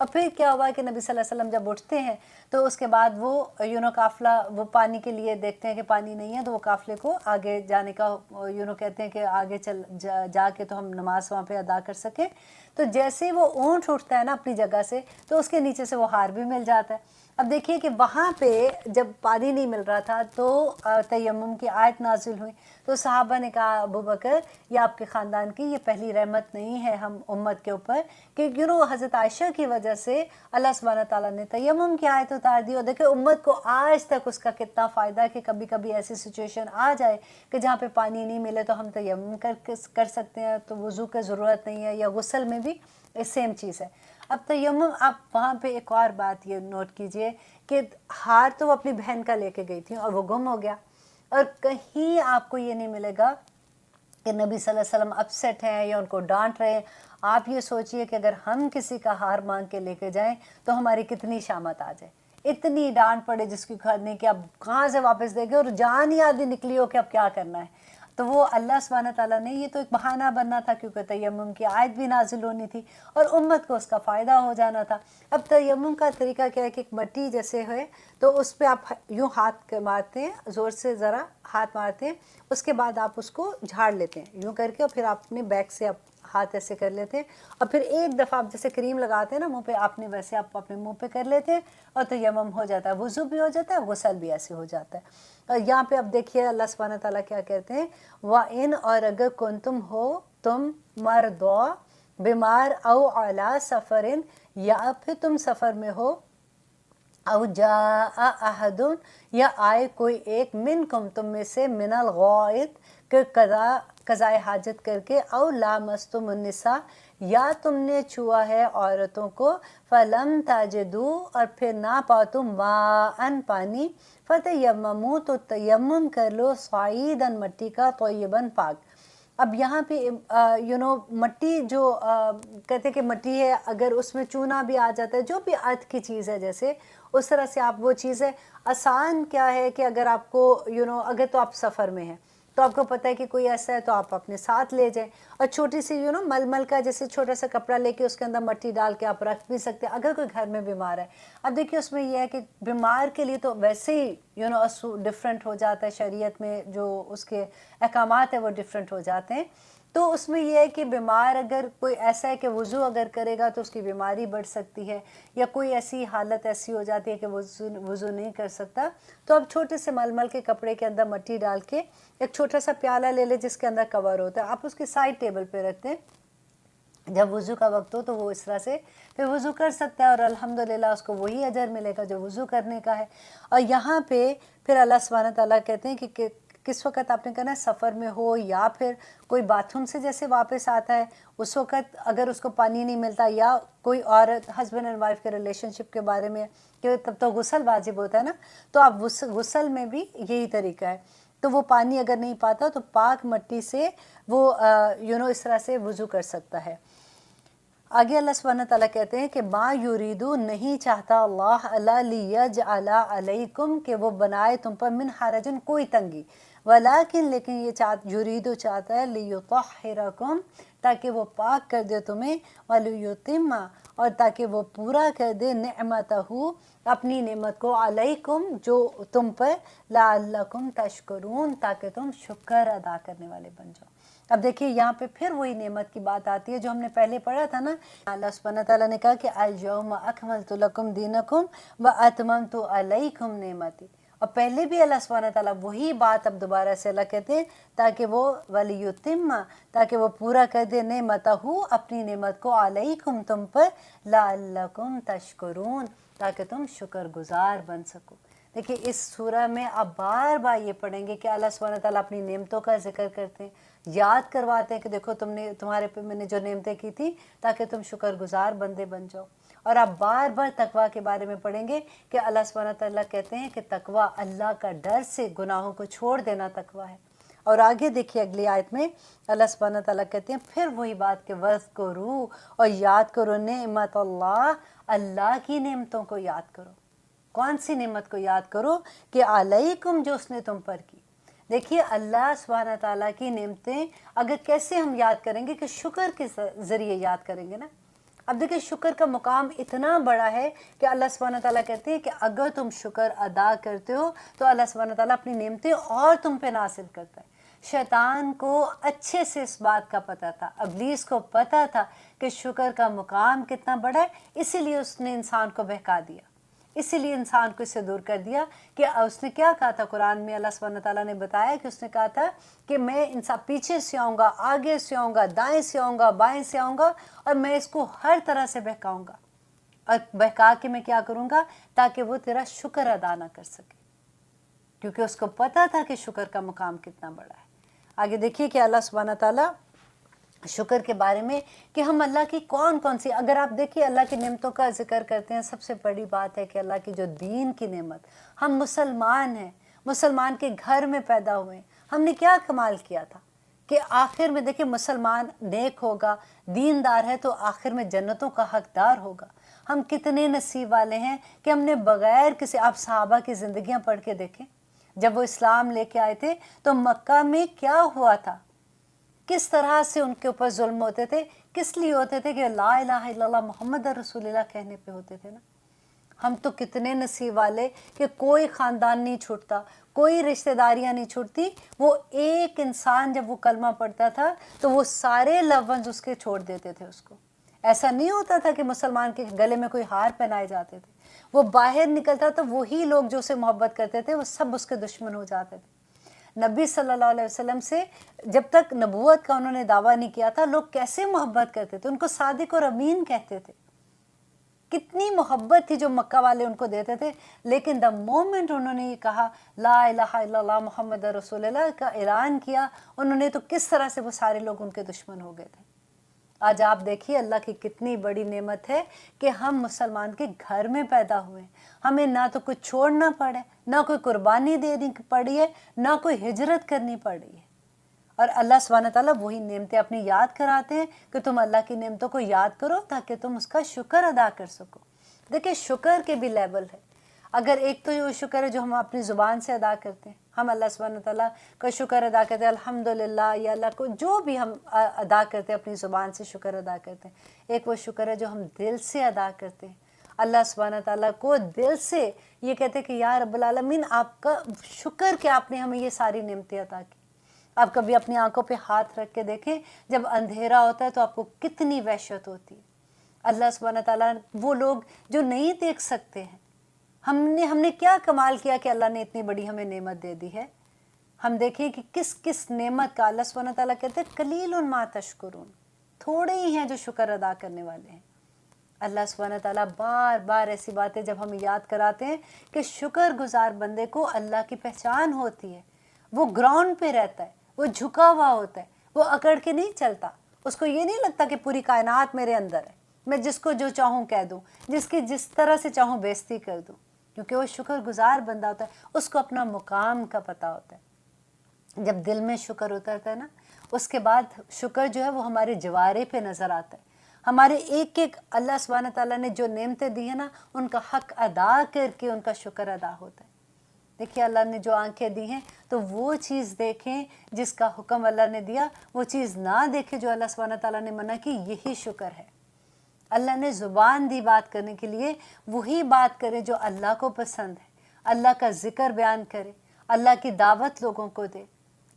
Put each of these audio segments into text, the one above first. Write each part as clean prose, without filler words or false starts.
اور پھر کیا ہوا کہ نبی صلی اللہ علیہ وسلم جب اٹھتے ہیں تو اس کے بعد وہ قافلہ وہ پانی کے لیے دیکھتے ہیں کہ پانی نہیں ہے، تو وہ قافلے کو آگے جانے کا کہتے ہیں کہ آگے جا کے تو ہم نماز وہاں پہ ادا کر سکیں۔ تو جیسے وہ اونٹ اٹھتا ہے نا اپنی جگہ سے، تو اس کے نیچے سے وہ ہار بھی مل جاتا ہے۔ اب دیکھیے کہ وہاں پہ جب پانی نہیں مل رہا تھا تو تیمم کی آیت نازل ہوئی، تو صحابہ نے کہا ابو بکر یہ آپ کے خاندان کی یہ پہلی رحمت نہیں ہے ہم امت کے اوپر کہ حضرت عائشہ کی وجہ سے اللہ سبحانہ تعالیٰ نے تیمم کی آیت اتار دی، اور دیکھیں امت کو آج تک اس کا کتنا فائدہ ہے کہ کبھی کبھی ایسی سچویشن آ جائے کہ جہاں پہ پانی نہیں ملے تو ہم تیمم کر سکتے ہیں، تو وضو کی ضرورت نہیں ہے، یا غسل میں بھی سیم چیز ہے۔ اب تیمم، آپ وہاں پہ ایک اور بات یہ نوٹ کیجئے کہ ہار تو وہ اپنی بہن کا لے کے گئی تھی اور وہ گم ہو گیا، اور کہیں آپ کو یہ نہیں ملے گا کہ نبی صلی اللہ علیہ وسلم اپسیٹ ہیں یا ان کو ڈانٹ رہے ہیں۔ آپ یہ سوچئے کہ اگر ہم کسی کا ہار مانگ کے لے کے جائیں تو ہماری کتنی شامت آ جائے، اتنی ڈانٹ پڑے جس کی کھاد نہیں کہ اب کہاں سے واپس دے گے، اور جان ہی آدھی نکلی ہو کہ اب کیا کرنا ہے۔ تو وہ اللہ سبحانہ تعالیٰ نے یہ تو ایک بہانہ بننا تھا، کیونکہ تیمم کی آیت بھی نازل ہونی تھی اور امت کو اس کا فائدہ ہو جانا تھا۔ اب تیمم کا طریقہ کیا ہے کہ ایک مٹی جیسے ہے تو اس پہ آپ یوں ہاتھ مارتے ہیں، زور سے ذرا ہاتھ مارتے ہیں، اس کے بعد آپ اس کو جھاڑ لیتے ہیں یوں کر کے، اور پھر آپ اپنے بیک سے ہاتھ ایسے کر لیتے ہیں، اور پھر ایک دفعہ آپ جیسے کریم لگاتے ہیں نا منہ پہ، آپ نے ویسے آپ اپنے منہ پہ کر لیتے ہیں، اور تیمم ہو جاتا ہے، وضو بھی ہو جاتا ہے، غسل بھی ایسے ہو جاتا ہے۔ اور یہاں پہ اب دیکھیے اللہ سبحانہ تعالیٰ کیا کہتے ہیں، وَإِنْ، اور اگر کنتم ہو تم مردو بیمار، او علی سفرن، یا پھر تم سفر میں ہو، او جاء احد، یا آئے کوئی ایک، منکم تم میں سے، من الغائط، کہ قضائے حاجت کر کے، او لامستم النساء، یا تم نے چھوا ہے عورتوں کو، فلم تجدوا، اور پھر نہ پاؤ تم ماء پانی، فتیمموا، تو تیمم کر لو، صعیداً مٹی کا، طیباً پاک۔ اب یہاں پہ مٹی جو کہتے ہیں کہ مٹی ہے، اگر اس میں چونا بھی آ جاتا ہے، جو بھی ارتھ کی چیز ہے جیسے، اس طرح سے آپ وہ چیز ہے۔ آسان کیا ہے کہ اگر آپ کو اگر تو آپ سفر میں ہیں تو آپ کو پتہ ہے کہ کوئی ایسا ہے تو آپ اپنے ساتھ لے جائیں، اور چھوٹی سی ململ کا جیسے چھوٹا سا کپڑا لے کے اس کے اندر مٹی ڈال کے آپ رکھ بھی سکتے ہیں اگر کوئی گھر میں بیمار ہے۔ اب دیکھیے اس میں یہ ہے کہ بیمار کے لیے تو ویسے ہی ڈفرینٹ ہو جاتا ہے، شریعت میں جو اس کے احکامات ہیں وہ ڈفرینٹ ہو جاتے ہیں۔ تو اس میں یہ ہے کہ بیمار اگر کوئی ایسا ہے کہ وضو اگر کرے گا تو اس کی بیماری بڑھ سکتی ہے، یا کوئی ایسی حالت ایسی ہو جاتی ہے کہ وضو نہیں کر سکتا، تو اب چھوٹے سے ململ کے کپڑے کے اندر مٹی ڈال کے ایک چھوٹا سا پیالہ لے لے جس کے اندر کور ہوتا ہے، آپ اس کی سائڈ ٹیبل پہ رکھتے ہیں، جب وضو کا وقت ہو تو وہ اس طرح سے پھر وضو کر سکتا ہے، اور الحمدللہ اس کو وہی اجر ملے گا جو وضو کرنے کا ہے۔ اور یہاں پہ پھر اللہ سبحانہ تعالیٰ کہتے ہیں کہ کس وقت آپ نے کہنا ہے، سفر میں ہو یا پھر کوئی باتھ روم سے جیسے واپس آتا ہے اس وقت اگر اس کو پانی نہیں ملتا، یا کوئی عورت ہسبینڈ اینڈ وائف کے ریلیشن شپ کے بارے میں کہ تب تو غسل واجب ہوتا ہے نا، تو آپ غسل میں بھی یہی طریقہ ہے، تو وہ پانی اگر نہیں پاتا تو پاک مٹی سے وہ اس طرح سے وضو کر سکتا ہے۔ آگے اللہ سبحانہ تعالیٰ کہتے ہیں کہ ما یریدو، نہیں چاہتا اللہ لیجعل علیکم، کہ وہ بنائے تم پر، من حرجن، کوئی تنگی، ولیکن، لیکن یہ یریدو چاہتا ہے، لیطہرکم، تاکہ وہ پاک کر دے تمہیں، ولیتم، اور تاکہ وہ پورا کر دے، نعمتہ، اپنی نعمت کو، علیکم، جو تم پر، لعلکم تشکرون، تاکہ تم شکر ادا کرنے والے بن جاؤ۔ اب دیکھیے یہاں پہ پھر وہی نعمت کی بات آتی ہے جو ہم نے پہلے پڑھا تھا نا، اللہ سبحانہ تعالیٰ نے کہا کہ اليوم اکملت لکم دینکم واتممت علیکم نعمتی، اور پہلے بھی اللہ سبحانہ تعالیٰ وہی بات اب دوبارہ سے اللہ کہتے ہیں تاکہ وہ ولیتم، تاکہ وہ پورا کر دے، نعمتہ، اپنی نعمت کو، علیکم، تم پر، لعلکم تشکرون، تاکہ تم شکر گزار بن سکو۔ دیکھیے اس سورہ میں آپ بار بار یہ پڑھیں گے کہ اللہ سبحانہ تعالیٰ اپنی نعمتوں کا ذکر کرتے ہیں، یاد کرواتے ہیں کہ دیکھو تمہارے پہ میں نے جو نعمتیں کی تھی تاکہ تم شکر گزار بندے بن جاؤ۔ اور آپ بار بار تقویٰ کے بارے میں پڑھیں گے کہ اللہ سبحانہ تعالیٰ کہتے ہیں کہ تقویٰ، اللہ کا ڈر سے گناہوں کو چھوڑ دینا تقویٰ ہے۔ اور آگے دیکھیے اگلی آیت میں اللہ سبحانہ تعالیٰ کہتے ہیں پھر وہی بات کہ وَاذْكُرُوا، اور یاد کرو، نعمت اللہ، اللہ کی نعمتوں کو یاد کرو۔ کون سی نعمت کو یاد کرو؟ کہ علیکم، جو اس نے تم پر کی۔ دیکھیے اللہ سبحانہ تعالیٰ کی نعمتیں اگر کیسے ہم یاد کریں گے، کہ شکر کے ذریعے یاد کریں گے نا۔ اب دیکھیں شکر کا مقام اتنا بڑا ہے کہ اللہ سبحانہ تعالیٰ کہتے ہیں کہ اگر تم شکر ادا کرتے ہو تو اللہ سبحانہ تعالیٰ اپنی نعمتیں اور تم پہ نازل کرتا ہے۔ شیطان کو اچھے سے اس بات کا پتہ تھا، ابلیس کو پتہ تھا کہ شکر کا مقام کتنا بڑا ہے، اسی لیے اس نے انسان کو بہکا دیا، اسی لیے انسان کو اس سے دور کر دیا۔ کہ اس نے کیا کہا تھا قرآن میں، اللہ سبحانہ تعالیٰ نے بتایا کہ اس نے کہا تھا کہ میں انسان پیچھے سے آؤں گا، آگے سے آؤں گا، دائیں سے آؤں گا، بائیں سے آؤں گا، اور میں اس کو ہر طرح سے بہکاؤں گا، اور بہکا کے میں کیا کروں گا تاکہ وہ تیرا شکر ادا نہ کر سکے، کیونکہ اس کو پتہ تھا کہ شکر کا مقام کتنا بڑا ہے۔ آگے دیکھیے کہ اللہ سبحانہ تعالیٰ شکر کے بارے میں کہ ہم اللہ کی کون کون سی، اگر آپ دیکھیے اللہ کی نعمتوں کا ذکر کرتے ہیں، سب سے بڑی بات ہے کہ اللہ کی جو دین کی نعمت، ہم مسلمان ہیں، مسلمان کے گھر میں پیدا ہوئے ہیں، ہم نے کیا کمال کیا تھا کہ آخر میں دیکھیں مسلمان نیک ہوگا، دیندار ہے تو آخر میں جنتوں کا حقدار ہوگا۔ ہم کتنے نصیب والے ہیں کہ ہم نے بغیر کسی، آپ صحابہ کی زندگیاں پڑھ کے دیکھیں، جب وہ اسلام لے کے آئے تھے تو مکہ میں کیا ہوا تھا، کس طرح سے ان کے اوپر ظلم ہوتے تھے، کس لیے ہوتے تھے کہ لا الہ الا اللہ محمد رسول اللہ کہنے پہ ہوتے تھے نا۔ ہم تو کتنے نصیب والے کہ کوئی خاندان نہیں چھوٹتا، کوئی رشتہ داریاں نہیں چھوٹتی، وہ ایک انسان جب وہ کلمہ پڑھتا تھا تو وہ سارے لو ونز اس کے چھوڑ دیتے تھے اس کو۔ ایسا نہیں ہوتا تھا کہ مسلمان کے گلے میں کوئی ہار پہنائے جاتے تھے، وہ باہر نکلتا تو وہی لوگ جو اسے محبت کرتے تھے وہ سب اس کے دشمن ہو جاتے تھے۔ نبی صلی اللہ علیہ وسلم سے جب تک نبوت کا انہوں نے دعویٰ نہیں کیا تھا، لوگ کیسے محبت کرتے تھے، ان کو صادق اور امین کہتے تھے، کتنی محبت تھی جو مکہ والے ان کو دیتے تھے۔ لیکن دا مومنٹ انہوں نے یہ کہا لا الہ الا اللہ محمد رسول اللہ کا اعلان کیا، انہوں نے تو کس طرح سے وہ سارے لوگ ان کے دشمن ہو گئے تھے۔ آج آپ دیکھیے اللہ کی کتنی بڑی نعمت ہے کہ ہم مسلمان کے گھر میں پیدا ہوئے، ہمیں نہ تو کچھ چھوڑنا پڑے، نہ کوئی قربانی دینی پڑی ہے، نہ کوئی ہجرت کرنی پڑی ہے، اور اللہ سبحانہ تعالیٰ وہی نعمتیں اپنی یاد کراتے ہیں کہ تم اللہ کی نعمتوں کو یاد کرو تاکہ تم اس کا شکر ادا کر سکو۔ دیکھیں شکر کے بھی لیول ہے، اگر ایک تو یہ شکر ہے جو ہم اپنی زبان سے ادا کرتے ہیں، ہم اللہ سبحانہ تعالیٰ کا شکر ادا کرتے ہیں، الحمدللہ یا اللہ کو جو بھی ہم ادا کرتے ہیں اپنی زبان سے شکر ادا کرتے ہیں۔ ایک وہ شکر ہے جو ہم دل سے ادا کرتے ہیں، اللہ سبحانہ تعالیٰ کو دل سے یہ کہتے ہیں کہ یا رب العالمین آپ کا شکر کہ آپ نے ہمیں یہ ساری نعمتیں عطا کی۔ آپ کبھی اپنی آنکھوں پہ ہاتھ رکھ کے دیکھیں، جب اندھیرا ہوتا ہے تو آپ کو کتنی وحشت ہوتی ہے۔ اللہ سبحانہ تعالیٰ وہ لوگ جو نہیں دیکھ سکتے ہیں، ہم نے کیا کمال کیا کہ اللہ نے اتنی بڑی ہمیں نعمت دے دی ہے۔ ہم دیکھیں کہ کس کس نعمت کا اللہ سبحانہ تعالیٰ کہتے ہیں قلیل ما تشکرون، تھوڑے ہی ہیں جو شکر ادا کرنے والے ہیں۔ اللہ سبحانہ تعالیٰ بار بار ایسی باتیں جب ہمیں یاد کراتے ہیں کہ شکر گزار بندے کو اللہ کی پہچان ہوتی ہے، وہ گراؤنڈ پہ رہتا ہے، وہ جھکا ہوا ہوتا ہے، وہ اکڑ کے نہیں چلتا، اس کو یہ نہیں لگتا کہ پوری کائنات میرے اندر ہے، میں جس کو جو چاہوں کہہ دوں، جس کی جس طرح سے چاہوں بےزتی کر دوں، کیونکہ وہ شکر گزار بندہ ہوتا ہے، اس کو اپنا مقام کا پتہ ہوتا ہے۔ جب دل میں شکر اترتا ہے نا، اس کے بعد شکر جو ہے وہ ہمارے جوارے پہ نظر آتا ہے، ہمارے ایک ایک اللہ سبحانہ تعالیٰ نے جو نعمتیں دی ہیں نا ان کا حق ادا کر کے ان کا شکر ادا ہوتا ہے۔ دیکھیے اللہ نے جو آنکھیں دی ہیں تو وہ چیز دیکھیں جس کا حکم اللہ نے دیا، وہ چیز نہ دیکھیں جو اللہ سبحانہ تعالیٰ نے منع کی، یہی شکر ہے۔ اللہ نے زبان دی بات کرنے کے لیے، وہی بات کرے جو اللہ کو پسند ہے، اللہ کا ذکر بیان کرے، اللہ کی دعوت لوگوں کو دے،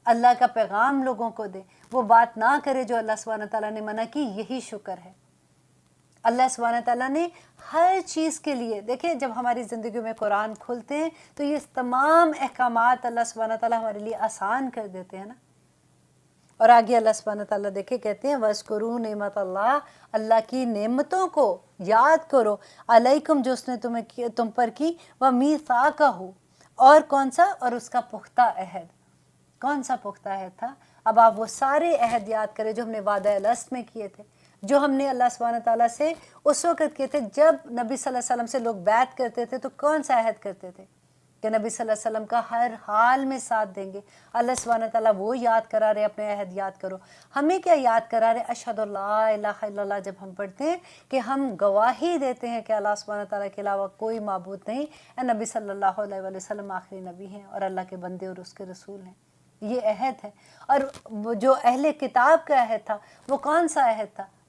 اللہ کا پیغام لوگوں کو دے، وہ بات نہ کرے جو اللہ سبحانہ تعالیٰ نے منع کی، یہی شکر ہے۔ اللہ سبحانہ تعالیٰ نے ہر چیز کے لیے، دیکھیں جب ہماری زندگی میں قرآن کھلتے ہیں تو یہ تمام احکامات اللہ سبحانہ تعالیٰ ہمارے لیے آسان کر دیتے ہیں نا۔ اور آگے اللہ سبحانہ تعالیٰ دیکھیں کہتے ہیں وَاذْكُرُوا نعمت اللہ، اللہ کی نعمتوں کو یاد کرو، علیکم جو اس نے تم پر کی، وَمِيثَاقَهُ، اور کون سا، اور اس کا پختہ عہد۔ کون سا پختہ عہد تھا؟ اب آپ وہ سارے عہد یاد کریں جو ہم نے وعدہ الست میں کیے تھے، جو ہم نے اللہ سبحانہ تعالیٰ سے اس وقت کیے تھے جب نبی صلی اللہ علیہ وسلم سے لوگ بیعت کرتے تھے تو کون سا عہد کرتے تھے کہ نبی صلی اللہ علیہ وسلم کا ہر حال میں ساتھ دیں گے۔ اللہ سبحانہ تعالیٰ وہ یاد کرا رہے، اپنے عہد یاد کرو۔ ہمیں کیا یاد کرا رہے؟ اشہد لا الہ الا اللہ جب ہم پڑھتے ہیں کہ ہم گواہی دیتے ہیں کہ اللہ سبحانہ تعالیٰ کے علاوہ کوئی معبود نہیں، اے نبی صلی اللہ علیہ وآلہ وسلم آخری نبی ہیں اور اللہ کے بندے اور اس کے رسول ہیں، یہ عہد ہے۔ اور وہ جو اہل کتاب کا عہد تھا وہ کون سا عہد تھا؟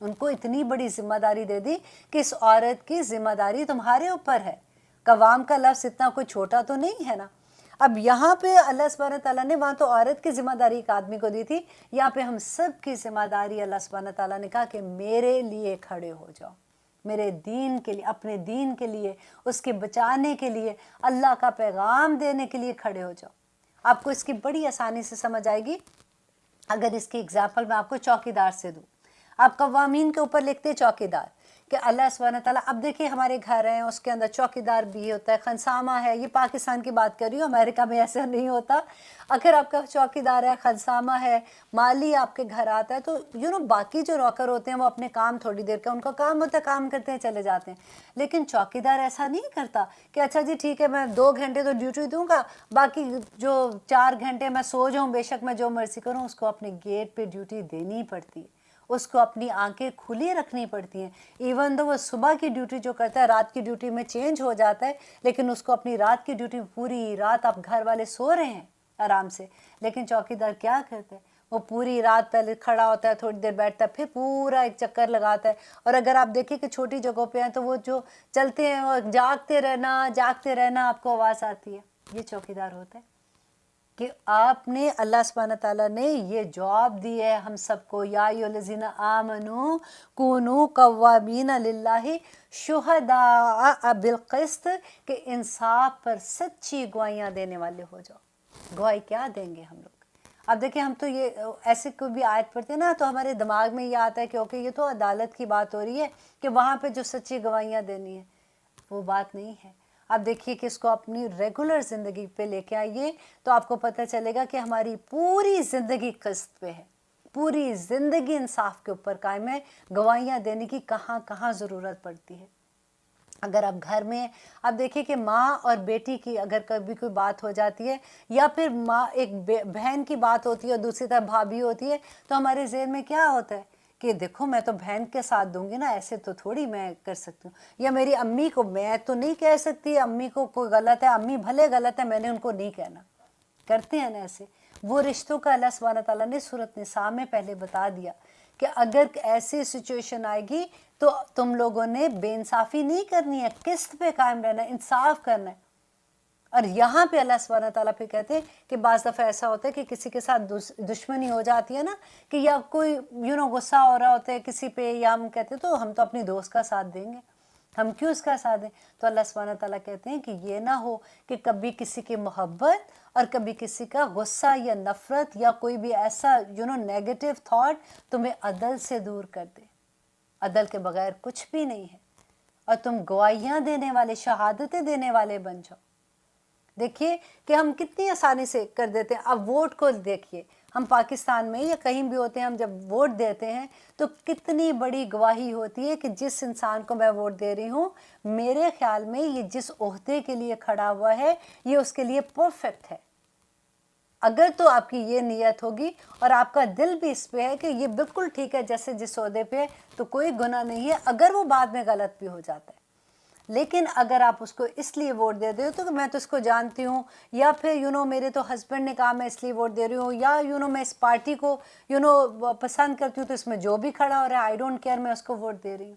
ان کو اتنی بڑی ذمہ داری دے دی کہ اس عورت کی ذمہ داری تمہارے اوپر ہے. قوام کا لفظ اتنا کوئی چھوٹا تو نہیں ہے نا. اب یہاں پہ اللہ سبحانہ تعالیٰ نے وہاں تو عورت کی ذمہ داری ایک آدمی کو دی تھی, یہاں پہ ہم سب کی ذمہ داری اللہ سبحانہ تعالیٰ نے کہا کہ میرے لیے کھڑے ہو جاؤ, میرے دین کے لیے, اپنے دین کے لیے, اس کے بچانے کے لیے, اللہ کا پیغام دینے کے لیے کھڑے ہو جاؤ. آپ کو اس کی بڑی آسانی سے سمجھ آئے گی اگر اس کی اگزامپل میں آپ کو چوکی دار سے دوں. آپ قوامین کے اوپر لکھتے چوکی دار کہ اللہ سبحانہ تعالیٰ, اب دیکھیے ہمارے گھر ہیں اس کے اندر چوکی دار بھی ہوتا ہے, خنسامہ ہے, یہ پاکستان کی بات کر رہی ہوں, امریکہ میں ایسا نہیں ہوتا. اگر آپ کا چوکی دار ہے, خنسامہ ہے, مالی آپ کے گھر آتا ہے, تو باقی جو نوکر ہوتے ہیں وہ اپنے کام تھوڑی دیر کا ان کا کام ہوتا ہے, کام کرتے ہیں چلے جاتے ہیں. لیکن چوکی دار ایسا نہیں کرتا کہ اچھا جی ٹھیک ہے میں 2 گھنٹے تو ڈیوٹی دوں گا, باقی جو 4 گھنٹے میں سو جاؤں, بے شک میں جو مرضی کروں. اس کو اپنے گیٹ پہ ڈیوٹی دینی پڑتی ہے, اس کو اپنی آنکھیں کھلی رکھنی پڑتی ہیں. ایون دو وہ صبح کی ڈیوٹی جو کرتا ہے رات کی ڈیوٹی میں چینج ہو جاتا ہے, لیکن اس کو اپنی رات کی ڈیوٹی, پوری رات آپ گھر والے سو رہے ہیں آرام سے, لیکن چوکی دار کیا کرتا ہے, وہ پوری رات پہلے کھڑا ہوتا ہے, تھوڑی دیر بیٹھتا ہے, پھر پورا ایک چکر لگاتا ہے. اور اگر آپ دیکھیں کہ چھوٹی جگہوں پہ ہیں تو وہ جو چلتے ہیں اور جاگتے رہنا آپ کو آواز آتی ہے, یہ چوکی دار ہوتا ہے. کہ آپ نے, اللہ سبحانہ تعالیٰ نے یہ جواب دی ہے ہم سب کو, یا ایھا الذین آمنوا کونوا قوامین للہ شہداء بالقسط, کہ انصاف پر سچی گواہیاں دینے والے ہو جاؤ. گواہی کیا دیں گے ہم لوگ؟ اب دیکھیں ہم تو یہ ایسے کوئی بھی آیت پڑھتے ہیں نا تو ہمارے دماغ میں یہ آتا ہے کہ اوکے یہ تو عدالت کی بات ہو رہی ہے کہ وہاں پہ جو سچی گواہیاں دینی ہیں, وہ بات نہیں ہے. اب دیکھیے کہ اس کو اپنی ریگولر زندگی پہ لے کے آئیے تو آپ کو پتہ چلے گا کہ ہماری پوری زندگی قسط پہ ہے, پوری زندگی انصاف کے اوپر قائم ہے. گواہیاں دینے کی کہاں کہاں ضرورت پڑتی ہے. اگر آپ گھر میں, اب دیکھیے کہ ماں اور بیٹی کی اگر کبھی کوئی بات ہو جاتی ہے, یا پھر ماں ایک بہن کی بات ہوتی ہے اور دوسری طرف بھابھی ہوتی ہے, تو ہمارے ذہن میں کیا ہوتا ہے کہ دیکھو میں تو بہن کے ساتھ دوں گی نا, ایسے تو تھوڑی میں کر سکتی ہوں. یا میری امی کو میں تو نہیں کہہ سکتی, امی کو کوئی غلط ہے, امی بھلے غلط ہے, میں نے ان کو نہیں کہنا. کرتے ہیں نا ایسے. وہ رشتوں کا اللہ سبحانہ تعالیٰ نے سورۃ نساء میں پہلے بتا دیا کہ اگر ایسی سچویشن آئے گی تو تم لوگوں نے بے انصافی نہیں کرنی ہے, قسط پہ قائم رہنا ہے, انصاف کرنا ہے. اور یہاں پہ اللہ سبحانہ تعالیٰ پہ کہتے ہیں کہ بعض دفعہ ایسا ہوتا ہے کہ کسی کے ساتھ دشمنی ہو جاتی ہے نا, کہ یا کوئی غصہ ہو رہا ہوتا ہے کسی پہ, یا ہم کہتے ہیں تو ہم تو اپنی دوست کا ساتھ دیں گے, ہم کیوں اس کا ساتھ دیں. تو اللہ سبحانہ تعالیٰ کہتے ہیں کہ یہ نہ ہو کہ کبھی کسی کی محبت اور کبھی کسی کا غصہ یا نفرت یا کوئی بھی ایسا نیگیٹو تھاٹ تمہیں عدل سے دور کر دے. عدل کے بغیر کچھ بھی نہیں ہے, اور تم گواہیاں دینے والے, شہادتیں دینے والے بن جاؤ. دیکھیے کہ ہم کتنی آسانی سے کر دیتے ہیں. اب ووٹ کو دیکھیے, ہم پاکستان میں یا کہیں بھی ہوتے ہیں, ہم جب ووٹ دیتے ہیں تو کتنی بڑی گواہی ہوتی ہے کہ جس انسان کو میں ووٹ دے رہی ہوں, میرے خیال میں یہ جس عہدے کے لیے کھڑا ہوا ہے یہ اس کے لیے پرفیکٹ ہے. اگر تو آپ کی یہ نیت ہوگی اور آپ کا دل بھی اس پہ ہے کہ یہ بالکل ٹھیک ہے جیسے جس عہدے پہ ہے, تو کوئی گناہ نہیں ہے اگر وہ بعد میں غلط بھی ہو جاتا ہے. لیکن اگر آپ اس کو اس لیے ووٹ دے دے ہو تو میں تو اس کو جانتی ہوں, یا پھر میرے تو ہسبینڈ نے کہا میں اس لیے ووٹ دے رہی ہوں, یا میں اس پارٹی کو پسند کرتی ہوں تو اس میں جو بھی کھڑا ہو رہا ہے آئی ڈونٹ کیئر, میں اس کو ووٹ دے رہی ہوں.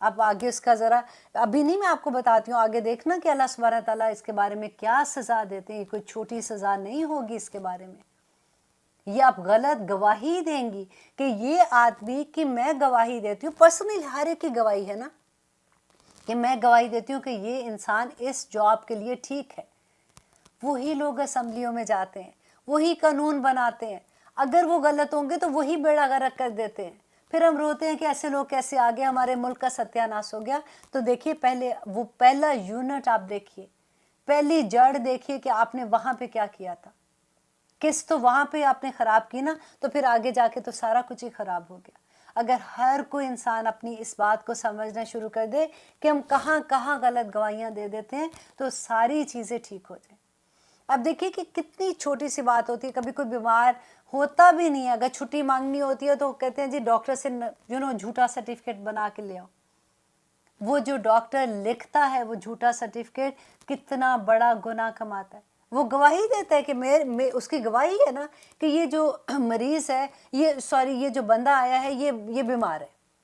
آپ آگے اس کا ذرا, ابھی نہیں میں آپ کو بتاتی ہوں, آگے دیکھنا کہ اللہ سبحانہ تعالیٰ اس کے بارے میں کیا سزا دیتے ہیں. کوئی چھوٹی سزا نہیں ہوگی اس کے بارے میں. یہ آپ غلط گواہی دیں گی کہ یہ آدمی کی میں گواہی دیتی ہوں, پرسنلی ہر ایک کی گواہی ہے نا, کہ میں گواہی دیتی ہوں کہ یہ انسان اس جاب کے لیے ٹھیک ہے. وہی لوگ اسمبلیوں میں جاتے ہیں, وہی قانون بناتے ہیں, اگر وہ غلط ہوں گے تو وہی بیڑا غرق کر دیتے ہیں. پھر ہم روتے ہیں کہ ایسے لوگ کیسے آگے, ہمارے ملک کا ستیہ ناش ہو گیا. تو دیکھیے پہلے وہ پہلا یونٹ آپ دیکھیے, پہلی جڑ دیکھیے کہ آپ نے وہاں پہ کیا کیا تھا. کس تو وہاں پہ آپ نے خراب کی نا, تو پھر آگے جا کے تو سارا کچھ ہی خراب ہو گیا. اگر ہر کوئی انسان اپنی اس بات کو سمجھنا شروع کر دے کہ ہم کہاں کہاں غلط گواہیاں دے دیتے ہیں, تو ساری چیزیں ٹھیک ہو جائیں. اب دیکھیے کہ کتنی چھوٹی سی بات ہوتی ہے, کبھی کوئی بیمار ہوتا بھی نہیں ہے, اگر چھٹی مانگنی ہوتی ہے تو کہتے ہیں جی ڈاکٹر سے جھوٹا سرٹیفکیٹ بنا کے لے آؤ. وہ جو ڈاکٹر لکھتا ہے وہ جھوٹا سرٹیفکیٹ کتنا بڑا گناہ کماتا ہے. وہ گواہی دیتا ہے کہ اس کی گواہی ہے نا کہ یہ جو مریض ہے, یہ جو بندہ آیا ہے یہ بیمار ہے,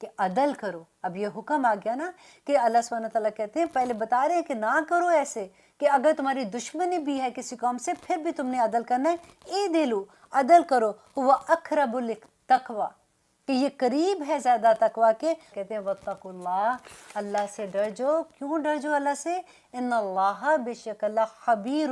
کہ عدل کرو. اب یہ حکم آ گیا نا کہ اللہ سبحانہ تعالیٰ کہتے ہیں، پہلے بتا رہے ہیں کہ نہ کرو ایسے، کہ اگر تمہاری دشمنی بھی ہے کسی قوم سے پھر بھی تم نے عدل کرنا ہے. اعدلوا، عدل کرو، ہوا اقرب للتقویٰ، کہ یہ قریب ہے زیادہ تقویٰ کے. کہتے ہیں واتقوا اللہ، اللہ سے ڈر جو. کیوں ڈر جو اللہ سے؟ ان اللہ، بے شک اللہ، خبیر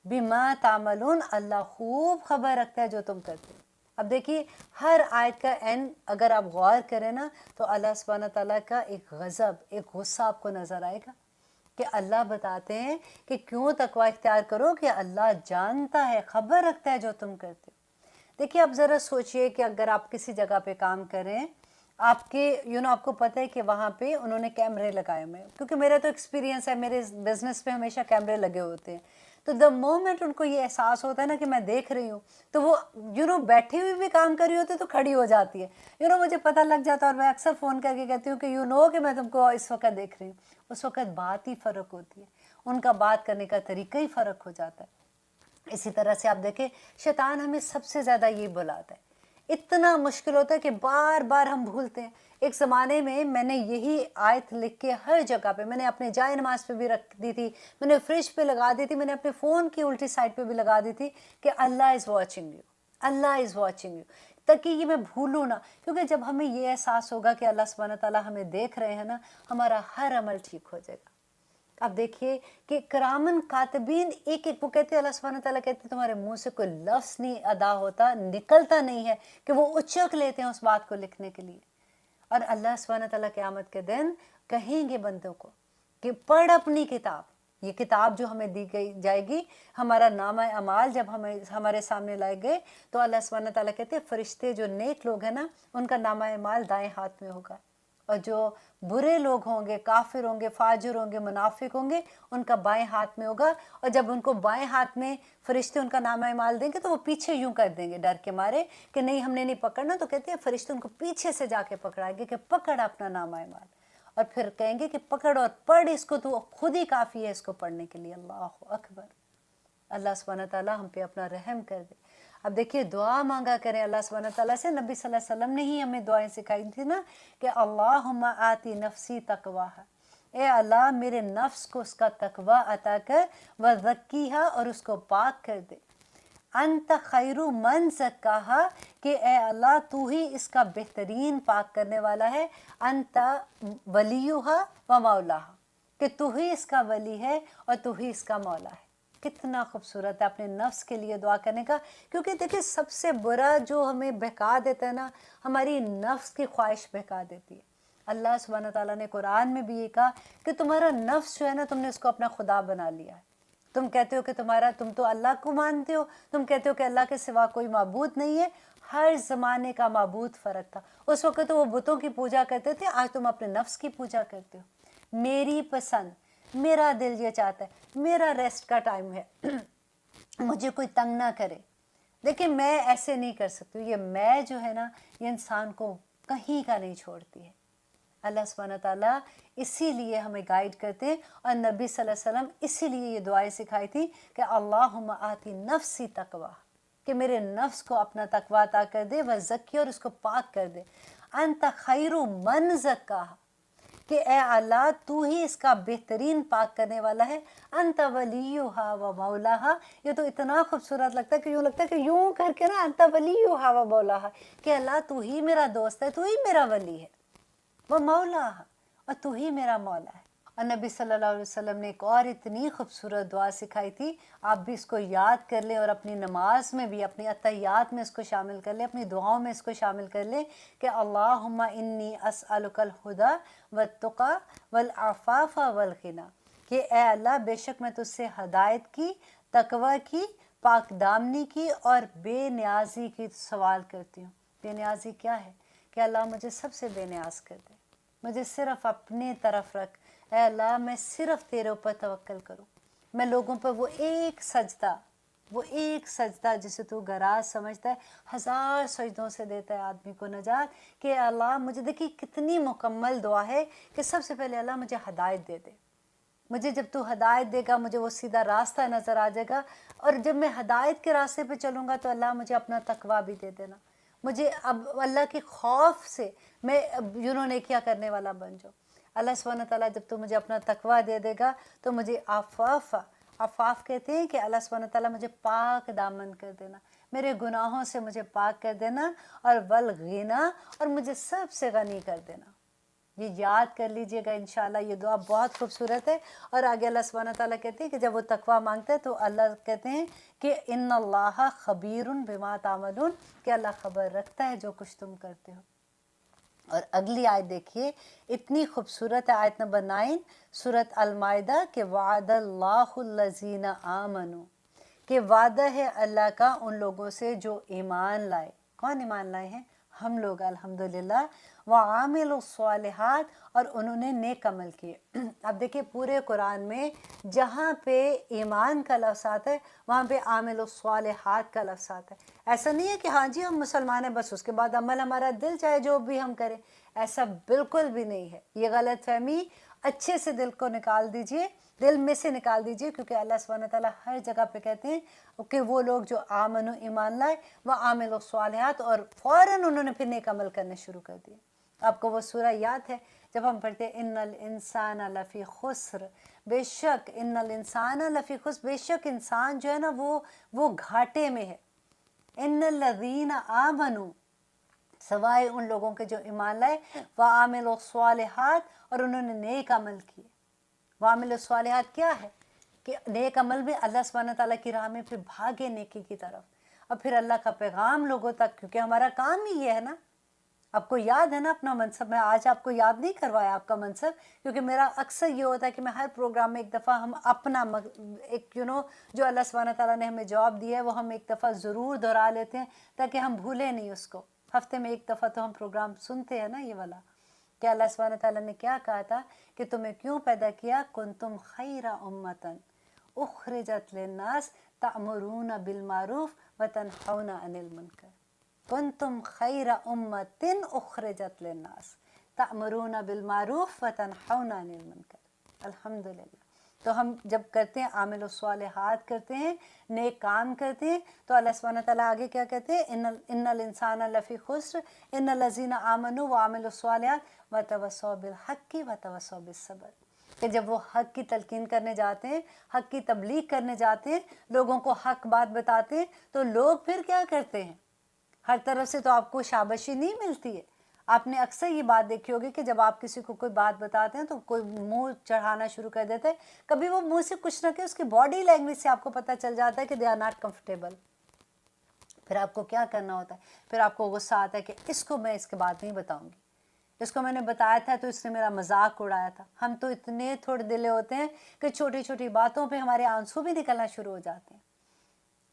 بما تعملون، اللہ خوب خبر رکھتا ہے جو تم کرتے ہو. اب دیکھیے ہر آیت کا اینڈ اگر آپ غور کریں نا تو اللہ سبحانہ تعالیٰ کا ایک غضب، ایک غصہ آپ کو نظر آئے گا، کہ اللہ بتاتے ہیں کہ کیوں تقویٰ اختیار کرو، کہ اللہ جانتا ہے، خبر رکھتا ہے جو تم کرتے ہو. دیکھیے آپ ذرا سوچئے کہ اگر آپ کسی جگہ پہ کام کریں، آپ کے آپ کو پتہ ہے کہ وہاں پہ انہوں نے کیمرے لگائے ہوئے ہیں، کیونکہ میرا تو ایکسپیرینس ہے، میرے بزنس پہ ہمیشہ کیمرے لگے ہوتے ہیں. تو دا مومنٹ ان کو یہ احساس ہوتا ہے نا کہ میں دیکھ رہی ہوں، تو وہ بیٹھی ہوئی بھی کام کر رہی ہوتی ہے تو کھڑی ہو جاتی ہے. مجھے پتہ لگ جاتا ہے، اور میں اکثر فون کر کے کہتی ہوں کہ کہ میں تم کو اس وقت دیکھ رہی ہوں. اس وقت بات ہی فرق ہوتی ہے، ان کا بات کرنے کا طریقہ ہی فرق ہو جاتا ہے. اسی طرح سے آپ دیکھیں شیطان ہمیں سب سے زیادہ یہ بلاتا ہے. اتنا مشکل ہوتا ہے کہ بار بار ہم بھولتے ہیں. ایک زمانے میں نے یہی آیت لکھ کے ہر جگہ پہ، میں نے اپنے جائے نماز پہ بھی رکھ دی تھی، میں نے فریج پہ لگا دی تھی، میں نے اپنے فون کی الٹی سائڈ پہ بھی لگا دی تھی کہ Allah is watching you, Allah is watching you, تاکہ یہ میں بھولوں نہ. کیونکہ جب ہمیں یہ احساس ہوگا کہ اللہ سبحانہ تعالیٰ ہمیں دیکھ رہے ہیں نا، ہمارا ہر عمل ٹھیک ہو جائے گا. اب دیکھیے کہ کرامن کاتبین ایک ایک، وہ کہتے ہیں اللہ سبحانہ تعالیٰ کہتے ہیں تمہارے منہ سے کوئی لفظ نہیں ادا ہوتا، نکلتا نہیں ہے، کہ وہ اچک لیتے ہیں اس بات کو لکھنے کے لیے. اور اللہ سبحانہ تعالیٰ قیامت کے دن کہیں گے بندوں کو کہ پڑھ اپنی کتاب، یہ کتاب جو ہمیں دی گئی جائے گی، ہمارا نامہ اعمال جب ہمارے سامنے لائے گئے تو اللہ سبحانہ تعالیٰ کہتے ہیں فرشتے جو نیک لوگ ہیں نا، ان کا نامہ اعمال دائیں ہاتھ میں ہوگا، اور جو برے لوگ ہوں گے، کافر ہوں گے، فاجر ہوں گے، منافق ہوں گے، ان کا بائیں ہاتھ میں ہوگا. اور جب ان کو بائیں ہاتھ میں فرشتے ان کا نامہ اعمال دیں گے تو وہ پیچھے یوں کر دیں گے ڈر کے مارے کہ نہیں ہم نے نہیں پکڑنا. تو کہتے ہیں فرشتے ان کو پیچھے سے جا کے پکڑائیں گے کہ پکڑ اپنا نامہ اعمال، اور پھر کہیں گے کہ پکڑ اور پڑھ اس کو، تو خود ہی کافی ہے اس کو پڑھنے کے لیے. اللہ اکبر. اللہ سبحانہ تعالیٰ ہم پہ اپنا رحم کر دے. اب دیکھیے دعا مانگا کریں اللہ سبحانہ تعالیٰ سے. نبی صلی اللہ علیہ وسلم نے ہی ہمیں دعائیں سکھائی تھی نا کہ اللہم آتی نفسی تقواہا، اے اللہ میرے نفس کو اس کا تقوی عطا کر، وزکیہا، اور اس کو پاک کر دے. انت خیر من زکاہا، کہ اے اللہ تو ہی اس کا بہترین پاک کرنے والا ہے. انت ولیہا و مولاہا، کہ تو ہی اس کا ولی ہے اور تو ہی اس کا مولا ہے. کتنا خوبصورت ہے اپنے نفس کے لیے دعا کرنے کا. کیونکہ دیکھیں سب سے برا جو ہمیں بہکا دیتا ہے نا، ہماری نفس کی خواہش بہکا دیتی ہے. اللہ سبحانہ تعالیٰ نے قرآن میں بھی یہ کہا کہ تمہارا نفس جو ہے نا، تم نے اس کو اپنا خدا بنا لیا ہے. تم کہتے ہو کہ تم تو اللہ کو مانتے ہو، تم کہتے ہو کہ اللہ کے سوا کوئی معبود نہیں ہے. ہر زمانے کا معبود فرق تھا. اس وقت تو وہ بتوں کی پوجا کرتے تھے، آج تم اپنے نفس کی پوجا کرتے ہو. میری پسند، میرا دل یہ چاہتا ہے، میرا ریسٹ کا ٹائم ہے، مجھے کوئی تنگ نہ کرے. دیکھیں میں ایسے نہیں کر سکتی. یہ میں جو ہے نا، یہ انسان کو کہیں کا نہیں چھوڑتی ہے. اللہ سبحانہ تعالیٰ اسی لیے ہمیں گائیڈ کرتے ہیں، اور نبی صلی اللہ علیہ وسلم اسی لیے یہ دعائیں سکھائی تھی کہ اللہم آتی نفسی تقوی، کہ میرے نفس کو اپنا تقوی عطا کر دے، وزکی، اور اس کو پاک کر دے. انت خیر من زکاہا، کہ اے اللہ تو ہی اس کا بہترین پاک کرنے والا ہے. انت ولیہا و مولاہا. یہ تو اتنا خوبصورت لگتا ہے کہ یوں لگتا ہے کہ یوں کر کے نا، انت ولیہا و مولاہا، کہ اللہ تو ہی میرا دوست ہے، تو ہی میرا ولی ہے، وہ مولا، اور تو ہی میرا مولا ہے. اور نبی صلی اللہ علیہ وسلم نے ایک اور اتنی خوبصورت دعا سکھائی تھی، آپ بھی اس کو یاد کر لیں، اور اپنی نماز میں بھی، اپنی عطیات میں اس کو شامل کر لیں، اپنی دعاؤں میں اس کو شامل کر لیں کہ اللہم انی اسألک الہدی والتقی والعفاف والغنی، کہ اے اللہ بے شک میں تجھ سے ہدایت کی، تقوی کی، پاک دامنی کی، اور بے نیازی کی سوال کرتی ہوں. بے نیازی کیا ہے؟ کہ اللہ مجھے سب سے بے نیاز کر دے، مجھے صرف اپنے طرف رکھ. اے اللہ میں صرف تیرے اوپر توکل کروں. میں لوگوں پر وہ ایک سجدہ جسے تو گراز سمجھتا ہے، 1000 سجدوں سے دیتا ہے آدمی کو نجات. کہ اللہ مجھے دیکھیے کتنی مکمل دعا ہے کہ سب سے پہلے اللہ مجھے ہدایت دے دے. مجھے جب تو ہدایت دے گا مجھے وہ سیدھا راستہ نظر آ جائے گا، اور جب میں ہدایت کے راستے پہ چلوں گا تو اللہ مجھے اپنا تقوی بھی دے دینا. مجھے اب اللہ کے خوف سے میں نیکیاں کرنے والا بن جاؤں۔ اللہ سبحانہ تعالیٰ جب تو مجھے اپنا تقویٰ دے دے گا تو مجھے عفاف کہتے ہیں کہ اللہ سبحانہ تعالیٰ مجھے پاک دامن کر دینا، میرے گناہوں سے مجھے پاک کر دینا، اور والغنیٰ، اور مجھے سب سے غنی کر دینا۔ یہ یاد کر لیجئے گا انشاءاللہ، یہ دعا بہت خوبصورت ہے۔ اور آگے اللہ سبحانہ تعالیٰ کہتے ہیں کہ جب وہ تقویٰ مانگتا ہے تو اللہ کہتے ہیں کہ ان اللہ خبیر بما تعملون، کہ اللہ خبر رکھتا ہے جو کچھ تم کرتے ہو۔ اور اگلی آیت دیکھیے، اتنی خوبصورت ہے، آیت نمبر 9 سورۃ المائدہ، کہ وعد اللہ الذین آمنوا، کہ وعدہ ہے اللہ کا ان لوگوں سے جو ایمان لائے۔ کون ایمان لائے ہیں؟ ہم لوگ الحمدللہ۔ وعاملوا الصالحات، اور انہوں نے نیک عمل کیے۔ اب دیکھیں پورے قرآن میں جہاں پہ ایمان کا لفظ آتا ہے وہاں پہ عاملوا الصالحات کا لفظ آتا ہے۔ ایسا نہیں ہے کہ ہاں جی ہم مسلمان ہیں بس اس کے بعد عمل ہمارا دل چاہے جو بھی ہم کریں، ایسا بالکل بھی نہیں ہے۔ یہ غلط فہمی اچھے سے دل کو نکال دیجئے، دل میں سے نکال دیجئے، کیونکہ اللہ سبحانہ تعالیٰ ہر جگہ پہ کہتے ہیں کہ وہ لوگ جو آمنو ایمان لائے، وہ عاملوا الصالحات، اور فوراً انہوں نے پھر نیک عمل کرنے شروع کر دیے۔ آپ کو وہ سورہ یاد ہے جب ہم پڑھتے ہیں ان الانسان لفی خسر، بے شک ان الانسان لفی خسر، بے شک انسان جو ہے نا وہ گھاٹے میں ہے۔ ان الذین آمنوا، سوائے ان لوگوں کے جو ایمان لائے، وعاملوا الصالحات، اور انہوں نے نیک عمل کیے۔ وعاملوا الصالحات کیا ہے؟ کہ نیک عمل میں اللہ سبحانہ تعالیٰ کی راہ میں پھر بھاگے نیکی کی طرف، اور پھر اللہ کا پیغام لوگوں تک، کیونکہ ہمارا کام ہی یہ ہے نا۔ آپ کو یاد ہے نا اپنا منصب، میں آج آپ کو یاد نہیں کروایا آپ کا منصب، کیونکہ میرا اکثر یہ ہوتا ہے کہ میں ہر پروگرام میں ایک دفعہ ہم اپنا ایک جو اللہ سبحانہ تعالیٰ نے ہمیں جواب دیا ہے وہ ہم ایک دفعہ ضرور دہرا لیتے ہیں تاکہ ہم بھولیں نہیں اس کو۔ ہفتے میں ایک دفعہ تو ہم پروگرام سنتے ہیں نا یہ والا، کہ اللہ سبحانہ تعالیٰ نے کیا کہا تھا کہ تمہیں کیوں پیدا کیا، کنتم خیر امۃ اخرجت للناس تأمرون بالمعروف وتنہون عن المنکر، کنتم خیر امۃ اخرجت للناس تأمرون بالمعروف وتنہون عن المنکر۔ الحمدللہ۔ تو ہم جب کرتے ہیں عامل الصالحات کرتے ہیں، نیک کام کرتے ہیں، تو اللہ سبحانہ تعالیٰ آگے کیا کہتے ہیں، ان الانسان لفی خسر ان الذین آمنوا وعملوا الصالحات وتواصوا بالحق وتواصوا بالصبر، کہ جب وہ حق کی تلقین کرنے جاتے ہیں، حق کی تبلیغ کرنے جاتے ہیں، لوگوں کو حق بات بتاتے ہیں، تو لوگ پھر کیا کرتے ہیں؟ ہر طرف سے تو آپ کو شاباشی نہیں ملتی ہے۔ آپ نے اکثر یہ بات دیکھی ہوگی کہ جب آپ کسی کو کوئی بات بتاتے ہیں تو کوئی منہ چڑھانا شروع کر دیتا ہے، کبھی وہ منہ سے کچھ نہ کہ اس کی باڈی لینگویج سے آپ کو پتہ چل جاتا ہے کہ دے آر ناٹ کمفرٹیبل۔ پھر آپ کو کیا کرنا ہوتا ہے؟ پھر آپ کو غصہ آتا ہے کہ اس کو میں اس کے بات نہیں بتاؤں گی، اس کو میں نے بتایا تھا تو اس نے میرا مذاق اڑایا تھا۔ ہم تو اتنے تھوڑے دلے ہوتے ہیں کہ چھوٹی چھوٹی باتوں پہ ہمارے آنسو بھی نکلنا شروع ہو جاتے ہیں۔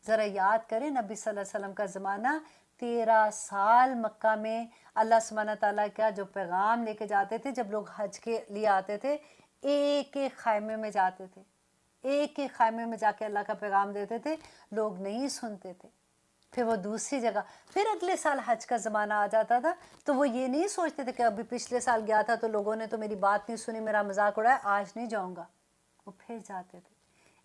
ذرا یاد کریں نبی صلی اللہ علیہ وسلم کا زمانہ، 13 سال مکہ میں اللہ سبحانہ تعالیٰ کا جو پیغام لے کے جاتے تھے، جب لوگ حج کے لیے آتے تھے ایک ایک خیمے میں جاتے تھے، ایک ایک خیمے میں جا کے اللہ کا پیغام دیتے تھے، لوگ نہیں سنتے تھے۔ پھر وہ دوسری جگہ، پھر اگلے سال حج کا زمانہ آ جاتا تھا تو وہ یہ نہیں سوچتے تھے کہ ابھی پچھلے سال گیا تھا تو لوگوں نے تو میری بات نہیں سنی، میرا مذاق اڑایا، آج نہیں جاؤں گا۔ وہ پھر جاتے تھے،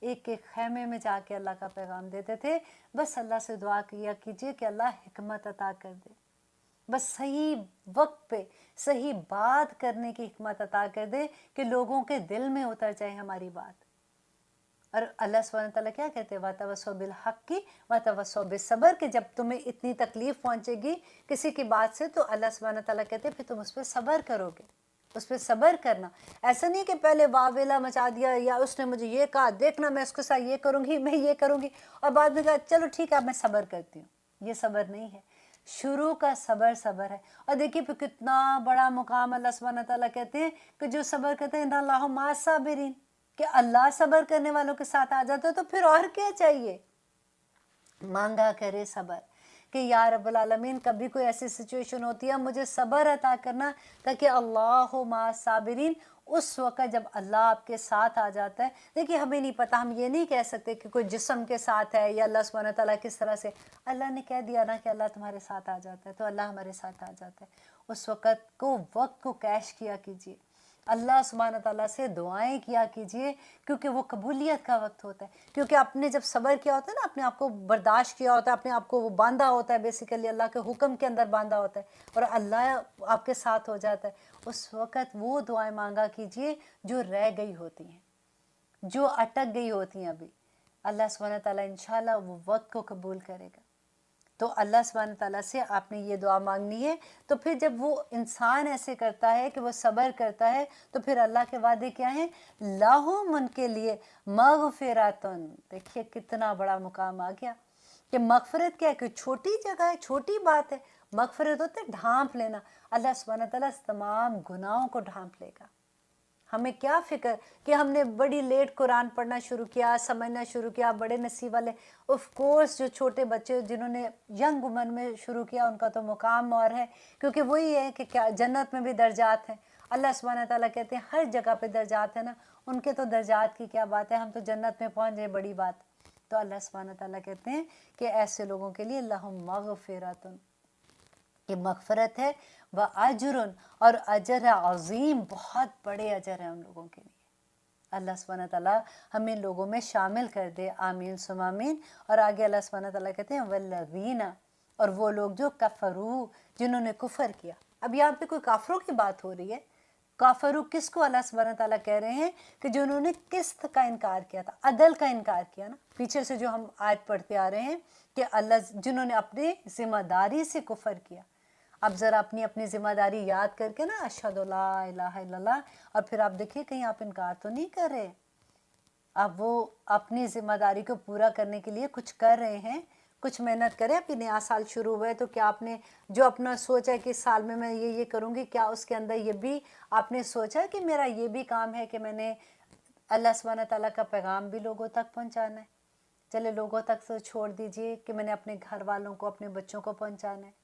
ایک ایک خیمے میں جا کے اللہ کا پیغام دیتے تھے۔ بس اللہ سے دعا کیا کیجئے کہ اللہ حکمت عطا کر دے، بس صحیح وقت پہ صحیح بات کرنے کی حکمت عطا کر دے کہ لوگوں کے دل میں اتر جائے ہماری بات۔ اور اللہ سبحانہ تعالیٰ کیا کہتے ہیں، وَتَوَصَّوْا بِالْحَقِّ وَتَوَصَّوْا بِالصَّبْرِ، کہ جب تمہیں اتنی تکلیف پہنچے گی کسی کی بات سے تو اللہ سبحانہ تعالیٰ کہتے ہیں پھر تم اس پہ صبر کرو گے، اس پہ صبر کرنا۔ ایسا نہیں کہ پہلے واویلا مچا دیا، یا اس نے مجھے یہ کہا، دیکھنا میں اس کے ساتھ یہ کروں گی، میں یہ کروں گی، اور بعد میں کہا چلو ٹھیک ہے میں صبر کرتی ہوں۔ یہ صبر نہیں ہے، شروع کا صبر صبر ہے۔ اور دیکھیے پھر کتنا بڑا مقام اللہ سبحانہ تعالیٰ کہتے ہیں کہ جو صبر کرتے ہیں اِنَّ اللَّهَ مَعَ الصَّابِرِينَ، کہ اللہ صبر کرنے والوں کے ساتھ آ جاتا ہے، تو پھر اور کیا چاہیے؟ مانگا کرے صبر کہ یا رب العالمین کبھی کوئی ایسی سچویشن ہوتی ہے مجھے صبر عطا کرنا، تاکہ اللہ مع الصابرین، اس وقت جب اللہ آپ کے ساتھ آ جاتا ہے۔ دیکھیے ہمیں نہیں پتہ، ہم یہ نہیں کہہ سکتے کہ کوئی جسم کے ساتھ ہے یا اللہ سبحانہ تعالیٰ کس طرح سے، اللہ نے کہہ دیا نا کہ اللہ تمہارے ساتھ آ جاتا ہے، تو اللہ ہمارے ساتھ آ جاتا ہے۔ اس وقت کو کیش کیا کیجیے اللہ سبحانہ تعالیٰ سے دعائیں کیا کیجئے، کیونکہ وہ قبولیت کا وقت ہوتا ہے. کیونکہ آپ نے جب صبر کیا ہوتا ہے نا، اپنے آپ کو برداشت کیا ہوتا ہے، اپنے آپ کو وہ باندھا ہوتا ہے، بیسیکلی اللہ کے حکم کے اندر باندھا ہوتا ہے، اور اللہ آپ کے ساتھ ہو جاتا ہے، اس وقت وہ دعائیں مانگا کیجئے جو رہ گئی ہوتی ہیں، جو اٹک گئی ہوتی ہیں ابھی. اللہ سبحانہ تعالیٰ انشاءاللہ وہ وقت کو قبول کرے گا. تو اللہ سبحانہ تعالیٰ سے آپ نے یہ دعا مانگنی ہے. تو پھر جب وہ انسان ایسے کرتا ہے کہ وہ صبر کرتا ہے، تو پھر اللہ کے وعدے کیا ہیں؟ لہم، ان کے لیے، مغفراتن. دیکھیے کتنا بڑا مقام آ گیا کہ مغفرت کیا ہے، کہ چھوٹی جگہ ہے، چھوٹی بات ہے. مغفرت ہوتا ہے ڈھانپ لینا. اللہ سبحانہ تعالیٰ تمام گناہوں کو ڈھانپ لے گا. ہمیں کیا فکر کہ ہم نے بڑی لیٹ قرآن پڑھنا شروع کیا، سمجھنا شروع کیا، بڑے نصیب والے. آف کورس جو چھوٹے بچے جنہوں نے ینگ عمر میں شروع کیا، ان کا تو مقام اور ہے، کیونکہ وہی ہے کہ کیا جنت میں بھی درجات ہیں. اللہ سبحانہ تعالیٰ کہتے ہیں ہر جگہ پہ درجات ہیں نا، ان کے تو درجات کی کیا بات ہے، ہم تو جنت میں پہنچ جائے بڑی بات. تو اللہ سبحانہ تعالیٰ کہتے ہیں کہ ایسے لوگوں کے لیے لہم مغفراتن، یہ مغفرت ہے، وَأَجْرٌ، اور اجر ہے عظیم، بہت بڑے اجر ہیں ان لوگوں کے لیے. اللہ سبحانہ تعالیٰ ہمیں لوگوں میں شامل کر دے، آمین ثم آمین. اور آگے اللہ سبحانہ تعالیٰ کہتے ہیں وَالَّذِينَ، اور وہ لوگ جو کفروا، جنہوں نے کفر کیا. اب یہاں پہ کوئی کافروں کی بات ہو رہی ہے. کافرو کس کو اللہ سبحانہ تعالیٰ کہہ رہے ہیں؟ کہ جنہوں نے قسط کا انکار کیا تھا، عدل کا انکار کیا نا. پیچھے سے جو ہم آیت پڑھتے آ رہے ہیں کہ اللہ جنہوں نے اپنے ذمہ داری سے کفر کیا. اب ذرا اپنی ذمہ داری یاد کر کے نا، اشہد لا الہ الا اللہ، اور پھر آپ دیکھیے کہیں آپ انکار تو نہیں کر رہے. اب وہ اپنی ذمہ داری کو پورا کرنے کے لیے کچھ کر رہے ہیں، کچھ محنت کریں. ابھی نیا سال شروع ہوا ہے، تو کیا آپ نے جو اپنا سوچا ہے کہ اس سال میں یہ کروں گی، کیا اس کے اندر یہ بھی آپ نے سوچا کہ میرا یہ بھی کام ہے کہ میں نے اللہ سبحانہ تعالیٰ کا پیغام بھی لوگوں تک پہنچانا ہے؟ چلے لوگوں تک تو چھوڑ دیجئے کہ میں نے اپنے گھر والوں کو، اپنے بچوں کو پہنچانا ہے.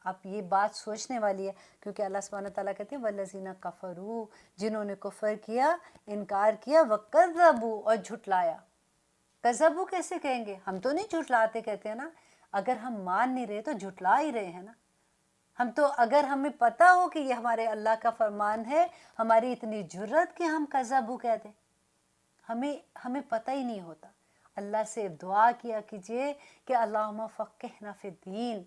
اب یہ بات سوچنے والی ہے، کیونکہ اللہ سبحانہ تعالیٰ کہتے ہیں وَالَّذِينَ كَفَرُوا، جنہوں نے کفر کیا، انکار کیا، وَكَذَّبُوا، اور جھٹلایا. کذبو کیسے کہیں گے؟ ہم تو نہیں جھٹلاتے کہتے ہیں نا. اگر ہم مان نہیں رہے تو جھٹلا ہی رہے ہیں نا. ہم تو اگر ہمیں پتہ ہو کہ یہ ہمارے اللہ کا فرمان ہے، ہماری اتنی جرت کہ ہم کذبو کہہ دیں، ہمیں پتہ ہی نہیں ہوتا. اللہ سے دعا کیا کیجئے کہ اللہم فقہنا فی الدین،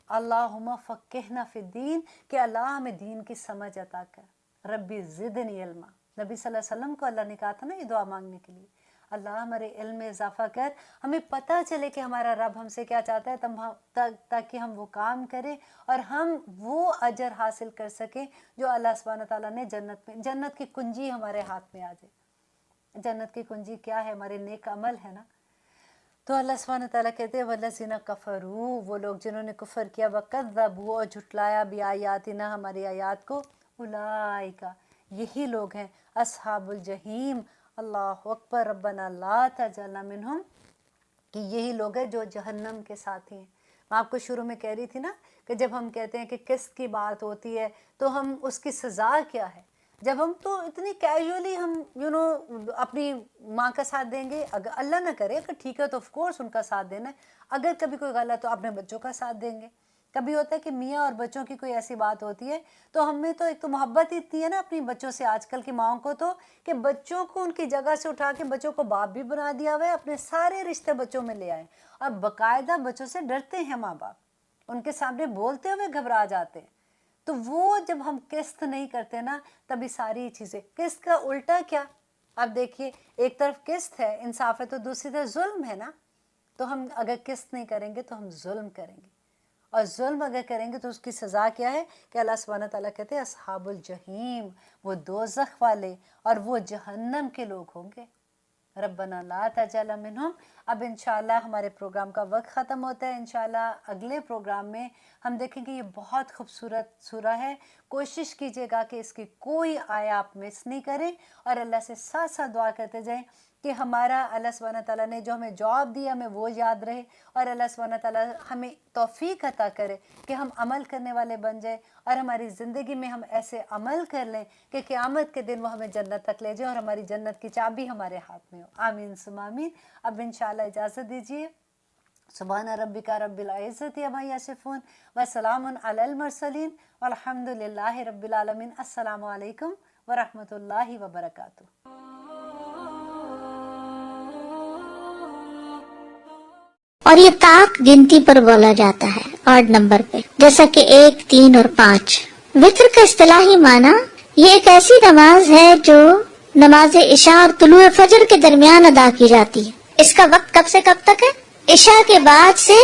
اللہم فقہنا فی الدین، کہ اللہ ہمیں دین کی سمجھ عطا کر. ربی زدنی علما، نبی صلی اللہ علیہ وسلم کو اللہ نے کہا تھا نا یہ دعا مانگنے کے لیے. اللہ ہمارے علم میں اضافہ کر، ہمیں پتہ چلے کہ ہمارا رب ہم سے کیا چاہتا ہے، تاکہ ہم وہ کام کریں اور ہم وہ اجر حاصل کر سکیں جو اللہ سبحانہ تعالیٰ نے جنت میں، جنت کی کنجی ہمارے ہاتھ میں آ جائے. جنت کی کنجی کیا ہے؟ ہمارے نیک عمل ہے نا. تو اللہ سبحانہ تعالیٰ کہتے ہیں وَالَّذِينَ كَفَرُوا، وہ لوگ جنہوں نے کفر کیا، وَكَذَّبُوا، اور جھٹلایا، بِآیاتِنَا، ہماری آیات کو، اولئک، یہی لوگ ہیں، اصحاب الجحیم. اللہ اکبر، ربنا لا تجعلنا منہم، کہ یہی لوگ ہیں جو جہنم کے ساتھی ہیں. میں آپ کو شروع میں کہہ رہی تھی نا کہ جب ہم کہتے ہیں کہ قسط کی بات ہوتی ہے تو ہم اس کی سزا کیا ہے. جب ہم تو اتنی کیجولی ہم اپنی ماں کا ساتھ دیں گے، اگر اللہ نہ کرے، اگر ٹھیک ہے تو آف کورس ان کا ساتھ دینا ہے. اگر کبھی کوئی غلط تو اپنے بچوں کا ساتھ دیں گے. کبھی ہوتا ہے کہ میاں اور بچوں کی کوئی ایسی بات ہوتی ہے تو ہمیں تو ایک تو محبت ہی اتنی ہے نا اپنی بچوں سے، آج کل کی ماؤں کو تو، کہ بچوں کو ان کی جگہ سے اٹھا کے بچوں کو باپ بھی بنا دیا ہوا ہے، اپنے سارے رشتے بچوں میں لے آئے. اور باقاعدہ بچوں سے ڈرتے ہیں ماں باپ، ان کے سامنے بولتے ہوئے گھبرا جاتے ہیں. تو وہ جب ہم قسط نہیں کرتے نا، تبھی ساری چیزیں. قسط کا الٹا کیا؟ اب دیکھیے، ایک طرف قسط ہے، انصاف ہے، تو دوسری طرف ظلم ہے نا. تو ہم اگر قسط نہیں کریں گے تو ہم ظلم کریں گے، اور ظلم اگر کریں گے تو اس کی سزا کیا ہے؟ کہ اللہ سبحانہ تعالیٰ کہتے ہیں اصحاب الجحیم، وہ دوزخ والے اور وہ جہنم کے لوگ ہوں گے. ربنا لا تجعلنا منہم. اب انشاءاللہ ہمارے پروگرام کا وقت ختم ہوتا ہے. انشاءاللہ اگلے پروگرام میں ہم دیکھیں گے، یہ بہت خوبصورت سورہ ہے. کوشش کیجئے گا کہ اس کی کوئی آیا آپ مس نہیں کریں، اور اللہ سے ساتھ ساتھ دعا کرتے جائیں کہ ہمارا اللہ سبحانہ تعالیٰ نے جو ہمیں جواب دیا ہمیں وہ یاد رہے، اور اللہ سبحانہ تعالیٰ ہمیں توفیق عطا کرے کہ ہم عمل کرنے والے بن جائیں، اور ہماری زندگی میں ہم ایسے عمل کر لیں کہ قیامت کے دن وہ ہمیں جنت تک لے جائیں اور ہماری جنت کی چابی ہمارے ہاتھ میں ہو. آمین ثم آمین. اب انشاءاللہ اجازت دیجیے سبحان ربک رب العزت عما یصفون وسلام علی المرسلین والحمد للہ رب العالمین۔ السلام علیکم ورحمۃ اللہ وبرکاتہ۔ اور یہ طاق گنتی پر بولا جاتا ہے آڈ نمبر پہ، جیسا کہ 1، 3 اور 5۔ وتر کا اصطلاحی معنی یہ ایک ایسی نماز ہے جو نماز عشاء اور طلوع فجر کے درمیان ادا کی جاتی ہے۔ اس کا وقت کب سے کب تک ہے؟ عشاء کے بعد سے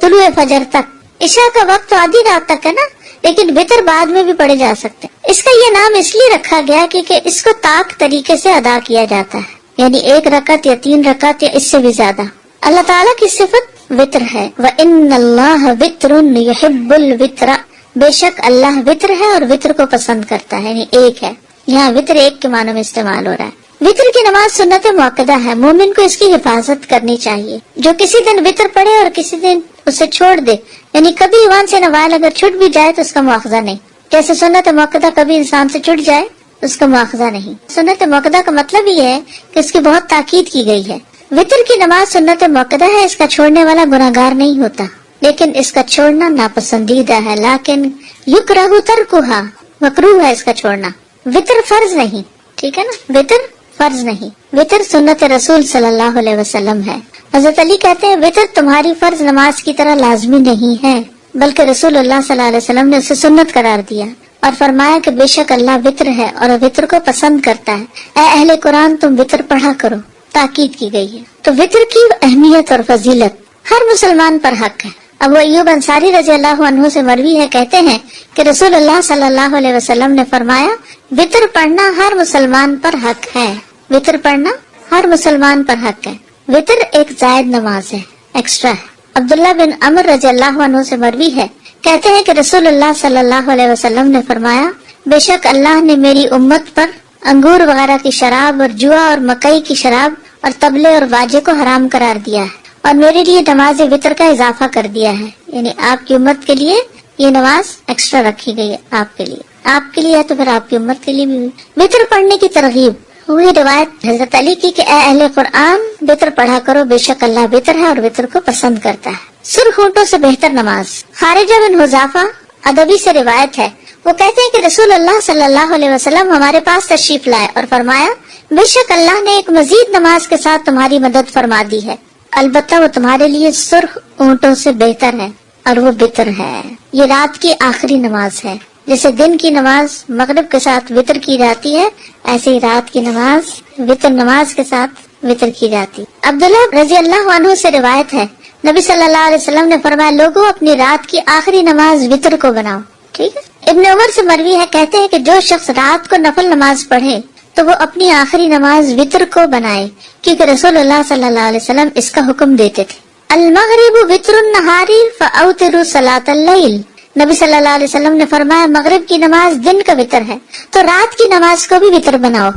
طلوع فجر تک۔ عشاء کا وقت تو آدھی رات تک ہے نا، لیکن وتر بعد میں بھی پڑھے جا سکتے ہیں۔ اس کا یہ نام اس لیے رکھا گیا کیونکہ اس کو طاق طریقے سے ادا کیا جاتا ہے، یعنی 1 رکعت یا 3 رکعت یا اس سے بھی زیادہ۔ اللہ تعالیٰ کی صفت وتر ہے، وَإِنَّ اللَّهَ وِتْرٌ يُحِبُّ الْوِتْرَ، بے شک اللہ وتر ہے اور وتر کو پسند کرتا ہے، یعنی ایک ہے۔ یہاں وتر ایک کے معنی میں استعمال ہو رہا ہے۔ وتر کی نماز سنت مؤکدہ ہے، مومن کو اس کی حفاظت کرنی چاہیے۔ جو کسی دن وتر پڑھے اور کسی دن اسے چھوڑ دے، یعنی کبھی ون سے نوائل اگر چھٹ بھی جائے تو اس کا مواخذہ نہیں، جیسے سنت مؤکدہ کبھی انسان سے چھٹ جائے اس کا مواخذہ نہیں۔ سنت مؤکدہ کا مطلب یہ ہے کہ اس کی بہت تاکید کی گئی ہے۔ وتر کی نماز سنت مؤکدہ ہے، اس کا چھوڑنے والا گناہگار نہیں ہوتا، لیکن اس کا چھوڑنا ناپسندیدہ ہے، لیکن یکرہ ترکھا، مکروہ ہے اس کا چھوڑنا۔ وتر فرض نہیں، ٹھیک ہے نا، وتر فرض نہیں، وتر سنت رسول صلی اللہ علیہ وسلم ہے۔ حضرت علی کہتے ہیں وتر تمہاری فرض نماز کی طرح لازمی نہیں ہے، بلکہ رسول اللہ صلی اللہ علیہ وسلم نے اسے سنت قرار دیا اور فرمایا کہ بے شک اللہ وتر ہے اور وتر کو پسند کرتا ہے۔ اے اہل قرآن تم وتر پڑھا کرو، تاکید کی گئی ہے۔ تو وتر کی اہمیت اور فضیلت ہر مسلمان پر حق ہے۔ ابو ایوب انصاری رضی اللہ عنہ سے مروی ہے، کہتے ہیں کہ رسول اللہ صلی اللہ علیہ وسلم نے فرمایا وتر پڑھنا ہر مسلمان پر حق ہے، وتر پڑھنا ہر مسلمان پر حق ہے۔ وتر ایک زائد نماز ہے، ایکسٹرا ہے۔ عبداللہ بن عمر رضی اللہ عنہ سے مروی ہے، کہتے ہیں کہ رسول اللہ صلی اللہ علیہ وسلم نے فرمایا بے شک اللہ نے میری امت پر انگور وغیرہ کی شراب اور جوا اور مکئی کی شراب اور طبلے اور باجے کو حرام قرار دیا ہے، اور میرے لیے نماز وتر کا اضافہ کر دیا ہے، یعنی آپ کی امت کے لیے یہ نماز ایکسٹرا رکھی گئی ہے، آپ کے لیے، آپ کے لیے ہے تو پھر آپ کی امت کے لیے بھی۔ وتر پڑھنے کی ترغیب، وہی روایت حضرت علی کی کہ اے اہل قرآن وتر پڑھا کرو، بے شک اللہ وتر ہے اور وتر کو پسند کرتا ہے۔ سرخ اونٹوں سے بہتر نماز، خارجہ بن حذافہ ادبی سے روایت ہے، وہ کہتے ہیں کہ رسول اللہ صلی اللہ علیہ وسلم ہمارے پاس تشریف لائے اور فرمایا بے شک اللہ نے ایک مزید نماز کے ساتھ تمہاری مدد فرما دی ہے، البتہ وہ تمہارے لیے سرخ اونٹوں سے بہتر ہے اور وہ وتر ہے۔ یہ رات کی آخری نماز ہے، جیسے دن کی نماز مغرب کے ساتھ وتر کی جاتی ہے، ایسے ہی رات کی نماز وتر نماز کے ساتھ وتر کی جاتی۔ عبداللہ رضی اللہ عنہ سے روایت ہے، نبی صلی اللہ علیہ وسلم نے فرمایا لوگوں اپنی رات کی آخری نماز وتر کو بناؤ، ٹھیک ہے۔ ابن عمر سے مروی ہے، کہتے ہیں کہ جو شخص رات کو نفل نماز پڑھے تو وہ اپنی آخری نماز وتر کو بنائے، کیونکہ رسول اللہ صلی اللہ علیہ وسلم اس کا حکم دیتے تھے۔ المغرب وتر النہار فاوتروا صلاۃ اللیل، نبی صلی اللہ علیہ وسلم نے فرمایا مغرب کی نماز دن کا وتر ہے تو رات کی نماز کو بھی وتر بناؤ۔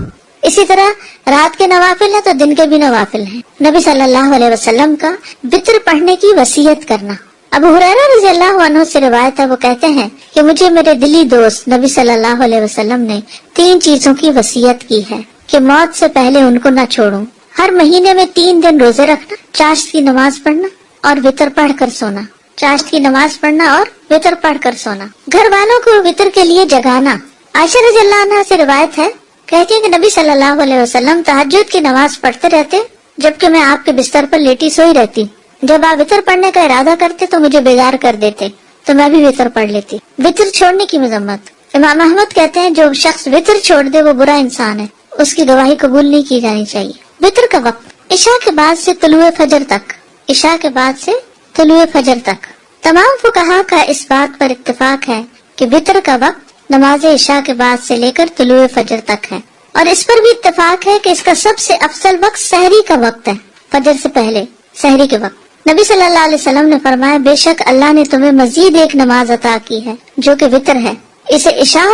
اسی طرح رات کے نوافل ہیں تو دن کے بھی نوافل ہیں۔ نبی صلی اللہ علیہ وسلم کا وتر پڑھنے کی وصیت کرنا۔ ابو ہریرہ رضی اللہ عنہ سے روایت ہے، وہ کہتے ہیں کہ مجھے میرے دلی دوست نبی صلی اللہ علیہ وسلم نے 3 چیزوں کی وصیت کی ہے کہ موت سے پہلے ان کو نہ چھوڑوں۔ ہر مہینے میں 3 دن روزے رکھنا، چاشت کی نماز پڑھنا اور وتر پڑھ کر سونا، چاشت کی نماز پڑھنا اور وتر پڑھ کر سونا۔ گھر والوں کو وتر کے لیے جگانا۔ عائشہ رضی اللہ عنہ سے روایت ہے، کہتی ہیں کہ نبی صلی اللہ علیہ وسلم تہجد کی نماز پڑھتے رہتے جبکہ میں آپ کے بستر پر لیٹی سوئی رہتی۔ جب آپ وتر پڑھنے کا ارادہ کرتے تو مجھے بیدار کر دیتے تو میں بھی وتر پڑھ لیتی۔ وتر چھوڑنے کی مذمت۔ امام احمد کہتے ہیں جو شخص وتر چھوڑ دے وہ برا انسان ہے، اس کی گواہی قبول نہیں کی جانی چاہیے۔ وتر کا وقت عشاء کے بعد سے طلوع فجر تک، عشاء کے بعد سے طلوع فجر تک۔ تمام فقہا کا اس بات پر اتفاق ہے کہ وتر کا وقت نماز عشاء کے بعد سے لے کر طلوع فجر تک ہے، اور اس پر بھی اتفاق ہے کہ اس کا سب سے افضل وقت سحری کا وقت ہے، فجر سے پہلے سحری کے وقت۔ نبی صلی اللہ علیہ وسلم نے فرمایا بے شک اللہ نے تمہیں مزید ایک نماز عطا کی ہے جو کہ وتر ہے، اسے عشاء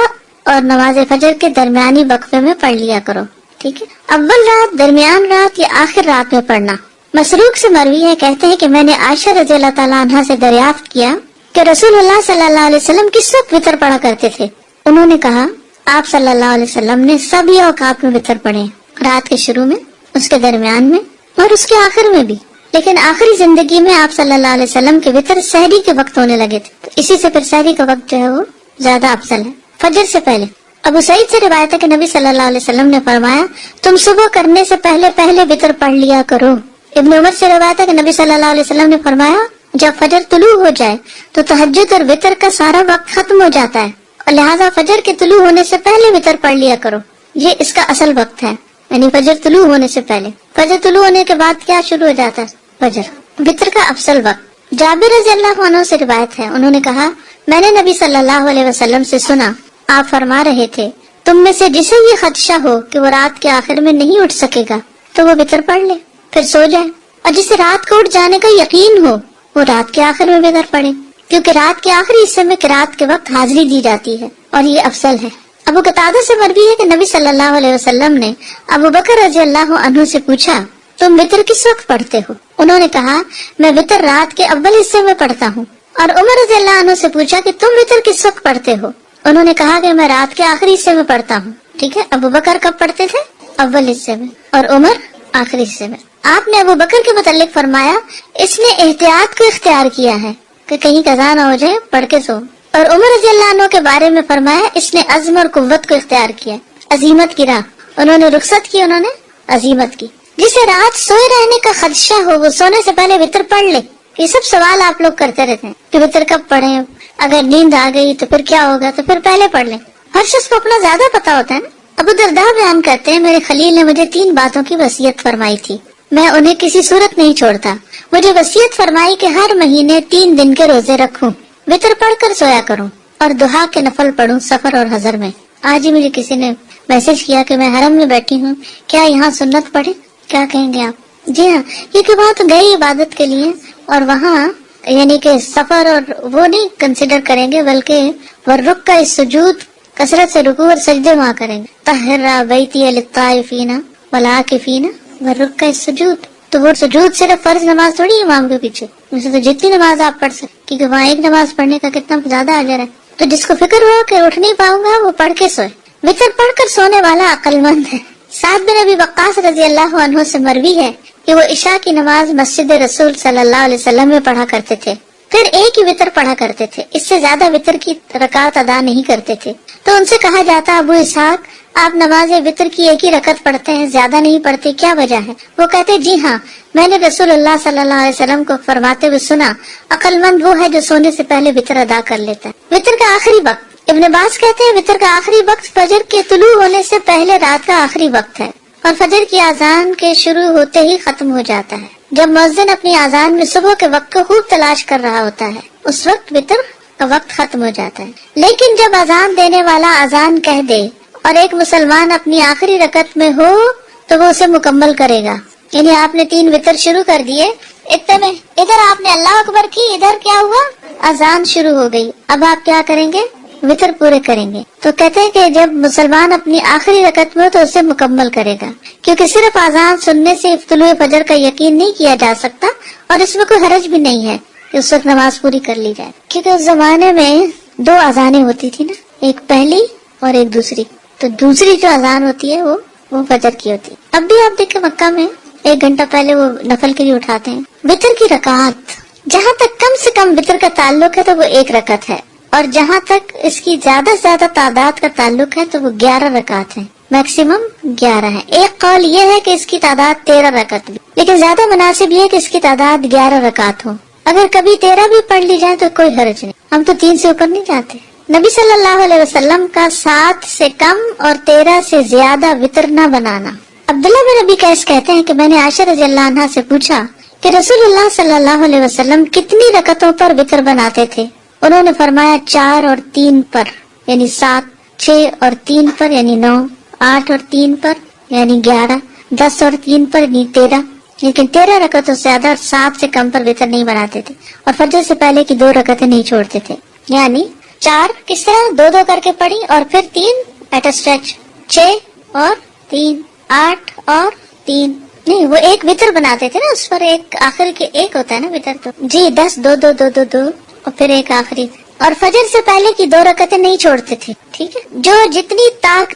اور نماز فجر کے درمیانی وقفے میں پڑھ لیا کرو، ٹھیک ہے۔ اول رات، درمیان رات یا آخر رات میں پڑھنا۔ مسروق سے مروی ہے، کہتے ہیں کہ میں نے عائشہ رضی اللہ تعالیٰ عنہا سے دریافت کیا کہ رسول اللہ صلی اللہ علیہ وسلم کس وقت وتر پڑھا کرتے تھے؟ انہوں نے کہا آپ صلی اللہ علیہ وسلم نے سبھی اوقات میں وتر پڑھے، رات کے شروع میں، اس کے درمیان میں اور اس کے آخر میں بھی۔ لیکن آخری زندگی میں آپ صلی اللہ علیہ وسلم کے وطر سحری کے وقت ہونے لگے تھے، تو اسی سے پھر سحری کا وقت جو ہے وہ زیادہ افضل ہے فجر سے پہلے۔ ابو سعید سے روایت ہے کہ نبی صلی اللہ علیہ وسلم نے فرمایا تم صبح کرنے سے پہلے پہلے وطر پڑھ لیا کرو۔ ابن عمر سے روایت ہے کہ نبی صلی اللہ علیہ وسلم نے فرمایا جب فجر طلوع ہو جائے تو تہجد اور وطر کا سارا وقت ختم ہو جاتا ہے، اور لہٰذا فجر کے طلوع ہونے سے پہلے وطر پڑھ لیا کرو، یہ اس کا اصل وقت ہے، یعنی فجر طلوع ہونے سے پہلے۔ فجر طلوع ہونے کے بعد کیا شروع ہو جاتا ہے؟ فجر۔ وطر کا افضل وقت۔ جابر رضی اللہ عنہ سے روایت ہے، انہوں نے کہا میں نے نبی صلی اللہ علیہ وسلم سے سنا، آپ فرما رہے تھے تم میں سے جسے یہ خدشہ ہو کہ وہ رات کے آخر میں نہیں اٹھ سکے گا تو وہ وطر پڑھ لے پھر سو جائے، اور جسے رات کو اٹھ جانے کا یقین ہو وہ رات کے آخر میں وطر پڑھے، کیونکہ رات کے آخری حصے میں قرات کے وقت حاضری دی جاتی ہے اور یہ افضل ہے۔ ابو قتادہ سے مروی ہے کہ نبی صلی اللہ علیہ وسلم نے ابو بکر رضی اللہ عنہ سے پوچھا تم وطر کس وقت پڑھتے ہو؟ انہوں نے کہا میں وطر رات کے اول حصے میں پڑھتا ہوں۔ اور عمر رضی اللہ عنہ سے پوچھا کہ تم وطر کس وقت پڑھتے ہو؟ انہوں نے کہا کہ میں رات کے آخری حصے میں پڑھتا ہوں۔ ٹھیک ہے، ابو بکر کب پڑھتے تھے؟ اول حصے میں، اور عمر آخری حصے میں۔ آپ نے ابو بکر کے متعلق فرمایا اس نے احتیاط کو اختیار کیا ہے کہ کہیں قضا نہ ہو جائے، پڑھ کے سو۔ اور عمر رضی اللہ عنہ کے بارے میں فرمایا اس نے عزم اور قوت کو اختیار کیا، عزیمت کی راہ، انہوں نے رخصت کی، انہوں نے عزیمت کی۔ جسے رات سوئے رہنے کا خدشہ ہو وہ سونے سے پہلے وطر پڑھ لے۔ یہ سب سوال آپ لوگ کرتے رہتے ہیں کہ وطر کب پڑھیں، اگر نیند آ گئی تو پھر کیا ہوگا، تو پھر پہلے پڑھ لیں۔ ہر شخص کو اپنا زیادہ پتا ہوتا ہے نا۔ ابو درداء بیان کرتے ہیں میرے خلیل نے مجھے 3 باتوں کی وصیت فرمائی تھی، میں انہیں کسی صورت نہیں چھوڑتا۔ مجھے وصیت فرمائی کہ ہر مہینے 3 دن کے روزے رکھوں، وطر پڑھ کر سویا کروں، اور دہا کے نفل پڑھوں سفر اور حضر میں۔ آج ہی مجھے کسی نے میسج کیا کہ میں حرم میں بیٹھی ہوں، کیا یہاں سنت پڑھے؟ کیا کہیں گے آپ؟ جی ہاں، یہ کہ بات گئی عبادت کے لیے، اور وہاں یعنی کہ سفر اور وہ نہیں کنسیڈر کریں گے، بلکہ ورک کا سجود، کثرت سے رکوع اور سجدے وہاں کریں گے۔ طہر بیتی للطائفین والعاکفین ورک کا سجود، تو وہ سجود صرف فرض نماز تھوڑی امام کے پیچھے، ویسے تو جتنی نماز آپ پڑھ سکتے، کیونکہ وہاں ایک نماز پڑھنے کا کتنا زیادہ اجر ہے۔ تو جس کو فکر ہو کہ اٹھ نہیں پاؤں گا وہ پڑھ کے سوئے، وطر پڑھ کر سونے والا عقل مند ہے۔ سعد بن ابی وقاص رضی اللہ عنہ سے مروی ہے کہ وہ عشاء کی نماز مسجد رسول صلی اللہ علیہ وسلم میں پڑھا کرتے تھے، پھر ایک ہی وطر پڑھا کرتے تھے، اس سے زیادہ وطر کی رکعت ادا نہیں کرتے تھے۔ تو ان سے کہا جاتا ابو اسحاق آپ نماز وطر کی ایک ہی رکعت پڑھتے ہیں، زیادہ نہیں پڑھتے، کیا وجہ ہے؟ وہ کہتے جی ہاں، میں نے رسول اللہ صلی اللہ علیہ وسلم کو فرماتے ہوئے سنا عقل مند وہ ہے جو سونے سے پہلے وطر ادا کر لیتا ہے۔ وطر کا آخری وقت، ابن عباس کہتے ہیں وطر کا آخری وقت فجر کے طلوع ہونے سے پہلے رات کا آخری وقت ہے، اور فجر کی اذان کے شروع ہوتے ہی ختم ہو جاتا ہے۔ جب مؤذن اپنی اذان میں صبح کے وقت کو خوب تلاش کر رہا ہوتا ہے اس وقت وطر کا وقت ختم ہو جاتا ہے، لیکن جب اذان دینے والا اذان کہہ دے اور ایک مسلمان اپنی آخری رکعت میں ہو تو وہ اسے مکمل کرے گا۔ یعنی آپ نے 3 وطر شروع کر دیے، اتنے میں ادھر آپ نے اللہ اکبر کی، ادھر کیا ہوا، اذان شروع ہو گئی، اب آپ کیا کریں گے؟ وطر پورے کریں گے۔ تو کہتے ہیں کہ جب مسلمان اپنی آخری رکعت میں ہو تو اسے مکمل کرے گا، کیونکہ صرف اذان سننے سے طلوع فجر کا یقین نہیں کیا جا سکتا، اور اس میں کوئی حرج بھی نہیں ہے کہ اس وقت نماز پوری کر لی جائے، کیونکہ اس زمانے میں 2 اذانیں ہوتی تھی نا، ایک پہلی اور ایک دوسری، تو دوسری جو اذان ہوتی ہے وہ فجر کی ہوتی ہے۔ اب بھی آپ دیکھیں مکہ میں 1 گھنٹہ پہلے وہ نفل کے لیے اٹھاتے ہیں۔ وطر کی رکعت، جہاں تک کم سے کم وطر کا تعلق ہے تو وہ 1 رکعت ہے، اور جہاں تک اس کی زیادہ سے زیادہ تعداد کا تعلق ہے تو وہ 11 رکعت ہے، میکسیمم 11 ہے۔ ایک قول یہ ہے کہ اس کی تعداد 13 رکعت بھی، لیکن زیادہ مناسب یہ ہے کہ اس کی تعداد 11 رکعت ہو۔ اگر کبھی 13 بھی پڑھ لی جائے تو کوئی حرج نہیں، ہم تو 3 سے اوپر نہیں جاتے۔ نبی صلی اللہ علیہ وسلم کا 7 سے کم اور 13 سے زیادہ وطر نہ بنانا۔ عبداللہ بن ابی قیس کہتے ہیں کہ میں نے عائشہ رضی اللہ عنہا سے پوچھا کہ رسول اللہ صلی اللہ علیہ وسلم کتنی رکعتوں پر وطر بناتے تھے؟ انہوں نے فرمایا 4 اور 3 پر یعنی 7، 6 اور 3 پر یعنی 9، 8 اور 3 پر یعنی 11، 10 اور 3 پر یعنی 13، لیکن 13 رکعتوں سے زیادہ اور 7 سے کم پر وطر نہیں بناتے تھے، اور فجر سے پہلے کی 2 رکعتیں نہیں چھوڑتے تھے۔ یعنی 4 کس طرح 2 کر کے پڑھی، اور پھر 3 ایٹ اسٹریچ، 6 اور 3، 8 اور 3 نہیں، وہ ایک وطر بناتے تھے نا، اس پر ایک آخر کے ایک ہوتا ہے نا وطر، تو جی 10، 2، 2، 2، 2، 2 اور پھر ایک آخری، اور فجر سے پہلے کی 2 رکعتیں نہیں چھوڑتے تھے۔ ٹھیک ہے، جو جتنی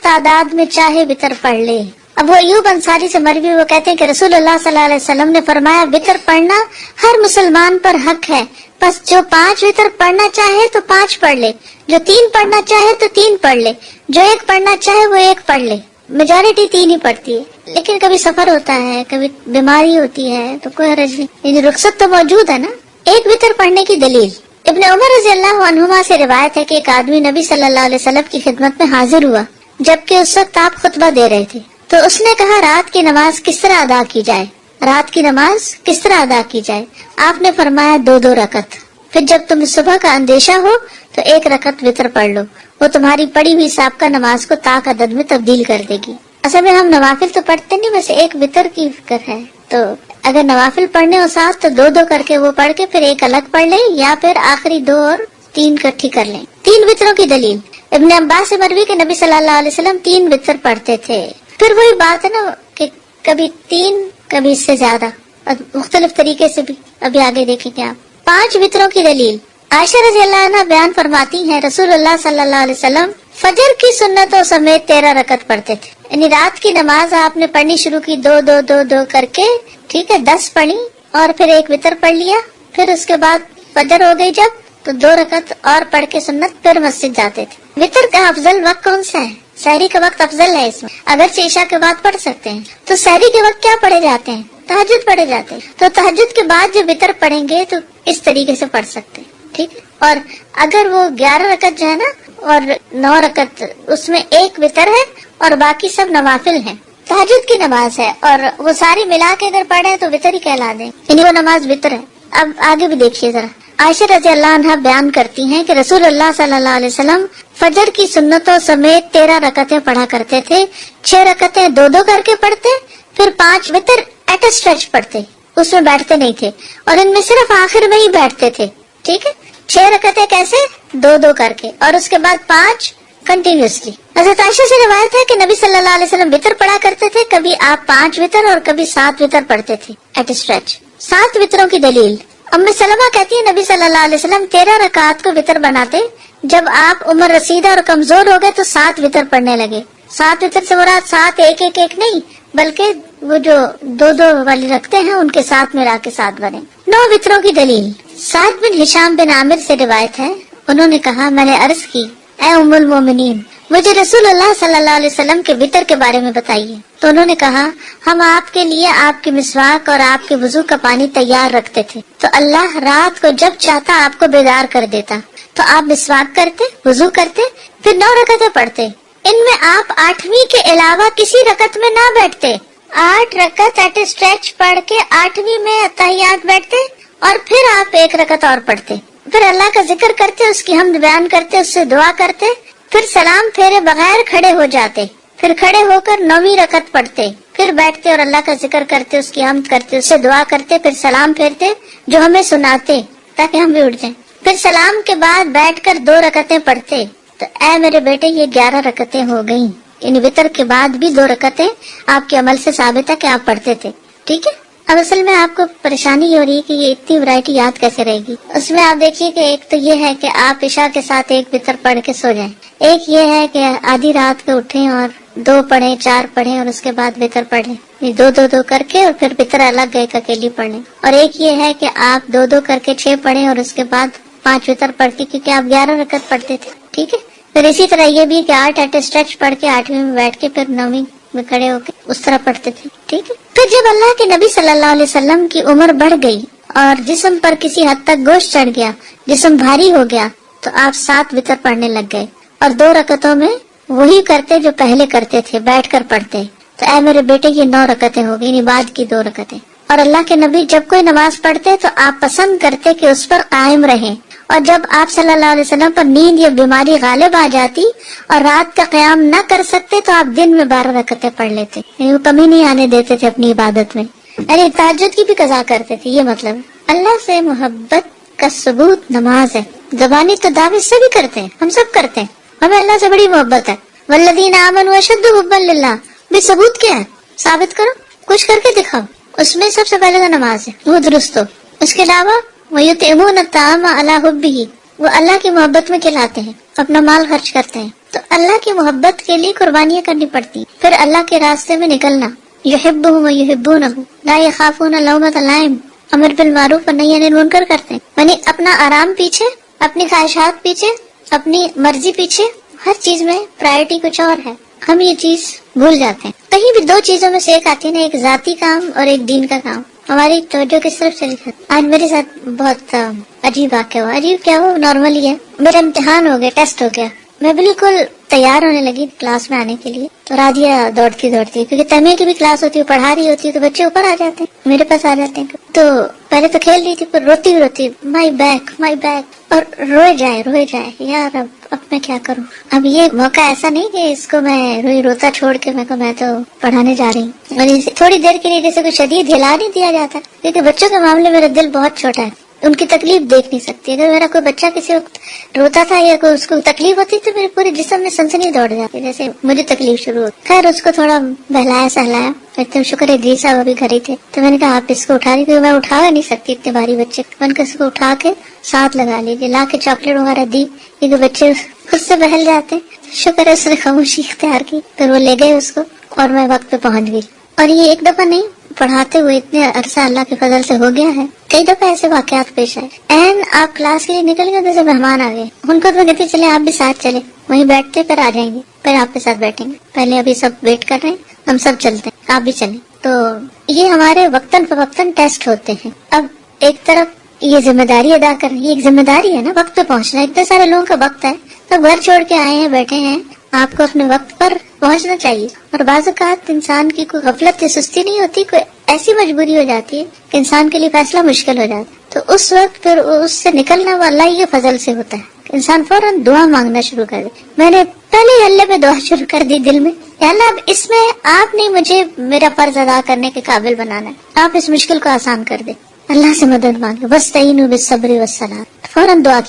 تعداد میں چاہے وطر پڑھ لے، ابو ایوب انصاری سے مروی وہ کہتے ہیں کہ رسول اللہ صلی اللہ علیہ وسلم نے فرمایا وتر پڑھنا ہر مسلمان پر حق ہے، بس جو 5 وتر پڑھنا چاہے تو 5 پڑھ لے، جو 3 پڑھنا چاہے تو 3 پڑھ لے، جو 1 پڑھنا چاہے وہ 1 پڑھ لے۔ میجورٹی 3 ہی پڑھتی ہے، لیکن کبھی سفر ہوتا ہے، کبھی بیماری ہوتی ہے تو کوئی حرج نہیں، یعنی رخصت تو موجود ہے نا۔ 1 وتر پڑھنے کی دلیل ابن عمر رضی اللہ عنہما سے روایت ہے کہ ایک آدمی نبی صلی اللہ علیہ وسلم کی خدمت میں حاضر ہوا جبکہ اس وقت آپ خطبہ دے رہے تھے، تو اس نے کہا رات کی نماز کس طرح ادا کی جائے، رات کی نماز کس طرح ادا کی جائے؟ آپ نے فرمایا 2 رکعت، پھر جب تمہیں صبح کا اندیشہ ہو تو 1 رکعت وتر پڑھ لو، وہ تمہاری پڑھی ہوئی سابقہ نماز کو طاق عدد میں تبدیل کر دے گی۔ اصل میں ہم نوافل تو پڑھتے نہیں، بس 1 وتر کی فکر ہے، تو اگر نوافل پڑھنے ہو ساتھ تو 2 کر کے وہ پڑھ کے پھر 1 الگ پڑھ لیں، یا پھر آخری 2 اور 3 اکٹھی کر لیں۔ 3 وتروں کی دلیل ابن عباس سے مروی کہ نبی صلی اللہ علیہ وسلم 3 وتر پڑھتے تھے۔ پھر وہی بات ہے نا کہ کبھی 3 کبھی اس سے زیادہ، اور مختلف طریقے سے بھی، ابھی آگے دیکھیں گے آپ۔ 5 وتروں کی دلیل عائشہ رضی اللہ عنہ بیان فرماتی ہیں رسول اللہ صلی اللہ علیہ وسلم فجر کی سنتوں سمیت 13 رکعت پڑھتے تھے، یعنی رات کی نماز آپ نے پڑھنی شروع کی 2 کر کے، ٹھیک ہے، 10 پڑھی اور پھر 1 وتر پڑھ لیا، پھر اس کے بعد فجر ہو گئی جب تو 2 رکعت اور پڑھ کے سنت پھر مسجد جاتے تھے۔ وتر کا افضل وقت کون سا ہے؟ سحری کا وقت افضل ہے اس میں، اگرچہ عشاء کے بعد پڑھ سکتے ہیں۔ تو سحری کے وقت کیا پڑھے جاتے ہیں؟ تہجد پڑھے جاتے ہیں، تو تہجد کے بعد جب وتر پڑھیں گے تو اس طریقے سے پڑھ سکتے ہیں، ٹھیک ہے۔ اور اگر وہ 11 رکعت جو ہے نا اور 9 رکعت، اس میں 1 وتر ہے اور باقی سب نوافل ہیں، تہجد کی نماز ہے، اور وہ ساری ملا کے اگر پڑھے تو وتر ہی کہلا دیں، یعنی وہ نماز وتر ہے۔ اب آگے بھی دیکھیے ذرا، عائشہ رضی اللہ عنہ بیان کرتی ہیں کہ رسول اللہ صلی اللہ علیہ وسلم فجر کی سنتوں سمیت 13 رکعتیں پڑھا کرتے تھے، 6 رکعتیں 2 کر کے پڑھتے، پھر 5 وتر ایٹ اے اسٹریچ پڑھتے، اس میں بیٹھتے نہیں تھے، اور ان میں صرف آخر میں ہی بیٹھتے تھے، ٹھیک ہے۔ 6 رکعتیں کیسے؟ 2 کر کے، اور اس کے بعد 5 کنٹینیوسلی۔ حضرت عائشہ سے روایت ہے کہ نبی صلی اللہ علیہ وسلم وتر پڑھا کرتے تھے، کبھی آپ 5 وتر اور کبھی 7 وتر پڑھتے تھے ایٹ اسٹریچ۔ 7 وتروں کی دلیل ام سلمہ کہتی ہے نبی صلی اللہ علیہ وسلم 13 رکعات کو وتر بناتے، جب آپ عمر رسیدہ اور کمزور ہو گئے تو 7 وتر پڑھنے لگے۔ 7 وتر سے مراد 7 ایک نہیں، بلکہ وہ جو 2 والی رکھتے ہیں ان کے ساتھ ملا کے 7 بنے۔ 9 وتروں کی دلیل سعد بن ہشام بن عامر سے روایت ہے، انہوں نے کہا میں نے عرض کی اے ام المومنین مجھے رسول اللہ صلی اللہ علیہ وسلم کے وتر کے بارے میں بتائیے، تو انہوں نے کہا ہم آپ کے لیے آپ کی مسواک اور آپ کے وضو کا پانی تیار رکھتے تھے، تو اللہ رات کو جب چاہتا آپ کو بیدار کر دیتا، تو آپ مسواک کرتے، وضو کرتے، پھر 9 رکعتیں پڑھتے، ان میں آپ 8ویں کے علاوہ کسی رکعت میں نہ بیٹھتے، 8 رکعت ایٹ اسٹریچ پڑھ کے 8ویں میں اتحیات بیٹھتے، اور پھر آپ 1 رکعت اور پڑھتے، پھر اللہ کا ذکر کرتے، اس کی حمد بیان کرتے، اس سے دعا کرتے، پھر سلام پھیرے بغیر کھڑے ہو جاتے، پھر کھڑے ہو کر 9ویں رکعت پڑھتے، پھر بیٹھتے اور اللہ کا ذکر کرتے، اس کی حمد کرتے، اس سے دعا کرتے، پھر سلام پھیرتے جو ہمیں سناتے تاکہ ہم بھی اٹھ جائیں، پھر سلام کے بعد بیٹھ کر 2 رکعتیں پڑھتے۔ تو اے میرے بیٹے یہ 11 رکعتیں ہو گئیں، یعنی وتر کے بعد بھی 2 رکعتیں آپ کے عمل سے ثابت ہے کہ آپ پڑھتے تھے، ٹھیک ہے۔ اب اصل میں آپ کو پریشانی یہ ہو رہی ہے کہ یہ اتنی ورائٹی یاد کیسے رہے گی۔ اس میں آپ دیکھیے کہ ایک تو یہ ہے کہ آپ عشاء کے ساتھ 1 وتر پڑھ کے سو جائیں، ایک یہ ہے کہ آدھی رات کو اٹھیں اور 2 پڑھیں، 4 پڑھیں اور اس کے بعد وتر پڑھ لیں، 2 کر کے اور پھر وتر الگ ایک اکیلی پڑھ لیں، اور ایک یہ ہے کہ آپ 2 کر کے 6 پڑھیں اور اس کے بعد 5 وتر پڑھ کے، کیونکہ آپ 11 رکعت پڑھتے تھے، ٹھیک ہے۔ پھر اسی طرح یہ بھی کہ 8 ایٹ اسٹریچ پڑھ کے 8ویں میں بیٹھ کے پھر 9ویں میں کھڑے ہو کے اس طرح پڑھتے تھے، ٹھیک ہے۔ پھر جب اللہ کے نبی صلی اللہ علیہ وسلم کی عمر بڑھ گئی اور جسم پر کسی حد تک گوشت چڑھ گیا، جسم بھاری ہو گیا، تو آپ 7 وتر پڑھنے لگ گئے اور 2 رکعتوں میں وہی کرتے جو پہلے کرتے تھے، بیٹھ کر پڑھتے۔ تو اے میرے بیٹے یہ 9 رکعتیں ہو گئی، بعد کی 2 رکعتیں۔ اور اللہ کے نبی جب کوئی نماز پڑھتے تو آپ پسند کرتے کہ اس پر قائم رہیں، اور جب آپ صلی اللہ علیہ وسلم پر نیند یا بیماری غالب آ جاتی اور رات کا قیام نہ کر سکتے تو آپ دن میں 12 رکعتیں پڑھ لیتے، یعنی وہ کمی نہیں آنے دیتے تھے اپنی عبادت میں، یعنی تہجد کی بھی قضا کرتے تھے۔ یہ مطلب اللہ سے محبت کا ثبوت نماز ہے۔ زبانی تو دعوے سبھی کرتے ہیں، ہم سب کرتے ہیں، ہمیں اللہ سے بڑی محبت ہے۔ والذین آمنوا اشد حبا للہ، بھی ثبوت کیا ہے؟ ثابت کرو، کچھ کر کے دکھاؤ۔ اس میں سب سے پہلے تو نماز ہے، وہ درست ہو۔ اس کے علاوہ وَيُطْعِمُونَ الطَّعَامَ عَلَىٰ حُبِّهِ، وہ اللہ کی محبت میں کھلاتے ہیں، اپنا مال خرچ کرتے ہیں۔ تو اللہ کی محبت کے لیے قربانیاں کرنی پڑتی ہیں. پھر اللہ کے راستے میں نکلنا. یحبہم و یحبونہ لا یخافون لومۃ لائم، امر بالمعروف اور نہی عن المنکر کرتے ہیں. یعنی اپنا آرام پیچھے، اپنی خواہشات پیچھے، اپنی مرضی پیچھے، ہر چیز میں پرائرٹی کچھ اور ہے. ہم یہ چیز بھول جاتے ہیں. کہیں بھی دو چیزوں میں سے ایک آتی ہے نا، ایک ذاتی کام اور ایک دین کا کام. ہماری توجہ کس طرف چلی جاتی. آج میرے ساتھ بہت عجیب واقعہ ہوا. عجیب کیا ہو، نارمل ہی ہے. میرا امتحان ہو گیا، ٹیسٹ ہو گیا. میں بالکل تیار ہونے لگی کلاس میں آنے کے لیے، تو راضیہ دوڑتی کیونکہ تمیہ کی بھی کلاس ہوتی ہے، پڑھا رہی ہوتی ہے، تو بچے اوپر آ جاتے ہیں، میرے پاس آ جاتے ہیں. تو پہلے تو کھیل رہی تھی، پھر روتی مائی بیک اور روئے جائے. یار اب میں کیا کروں. اب یہ موقع ایسا نہیں کہ اس کو میں روتا چھوڑ کے میں تو پڑھانے جا رہی ہوں. اور تھوڑی دیر کے لیے جیسے کوئی شدید ہلا نہیں دیا جاتا، کیونکہ بچوں کے معاملے میرا دل بہت چھوٹا ہے، ان کی تکلیف دیکھ نہیں سکتی. اگر میرا کوئی بچہ کسی وقت روتا تھا یا کوئی اس کو تکلیف ہوتی تو میرے پورے جسم میں سنسنی دوڑ جاتی، جیسے مجھے تکلیف شروع ہوتی. خیر اس کو تھوڑا بہلایا سہلایا. اتنے شکر ہے جی صاحب ابھی گھر ہی تھے، تو میں نے کہا آپ اس کو اٹھا کیونکہ میں اٹھا نہیں سکتی اتنے بھاری بچے. میں نے کہا اس کو اٹھا کے ساتھ لگا لیجیے، لا کے چاکلیٹ وغیرہ دی، کیونکہ بچے خود سے بہل جاتے. شکر ہے اس نے خاموشی اختیار کی. پھر وہ لے گئے اس کو اور میں وقت پہ پہنچ گئی. اور یہ ایک دفعہ نہیں، پڑھاتے ہوئے اتنے عرصہ اللہ کے فضل سے ہو گیا ہے، کئی دفعہ ایسے واقعات پیش آئے. آپ کلاس کے لیے نکل گئے، جیسے مہمان آ گئے، ان کو تو میں کہتی چلے آپ بھی ساتھ چلے، وہیں بیٹھتے پھر آ جائیں گے، پھر آپ کے ساتھ بیٹھیں گے. پہلے ابھی سب ویٹ کر رہے ہیں، ہم سب چلتے ہیں، آپ بھی چلیں. تو یہ ہمارے وقتاً فوقتاً ٹیسٹ ہوتے ہیں. اب ایک طرف یہ ذمہ داری ادا کر رہی ہے، ایک ذمہ داری ہے نا وقت پہ پہنچنا. اتنے سارے لوگوں کا وقت ہے، تو گھر چھوڑ کے آئے ہیں، بیٹھے ہیں، آپ کو اپنے وقت پر پہنچنا چاہیے. اور بعض اوقات انسان کی کوئی غفلت یا سستی نہیں ہوتی، کوئی ایسی مجبوری ہو جاتی ہے کہ انسان کے لیے فیصلہ مشکل ہو جاتا ہے. تو اس وقت پھر اس سے نکلنا وہ اللہ کے فضل سے ہوتا ہے. انسان فوراً دعا مانگنا شروع کر دے. میں نے پہلے اللہ پہ دعا شروع کر دی دل میں، یا اللہ اب اس میں آپ نے مجھے میرا فرض ادا کرنے کے قابل بنانا ہے، آپ اس مشکل کو آسان کر دیں. اللہ سے مدد مانگے، وَاسْتَعِینُوا بِالصَّبْرِ وَالصَّلَاةِ. فوراً دعا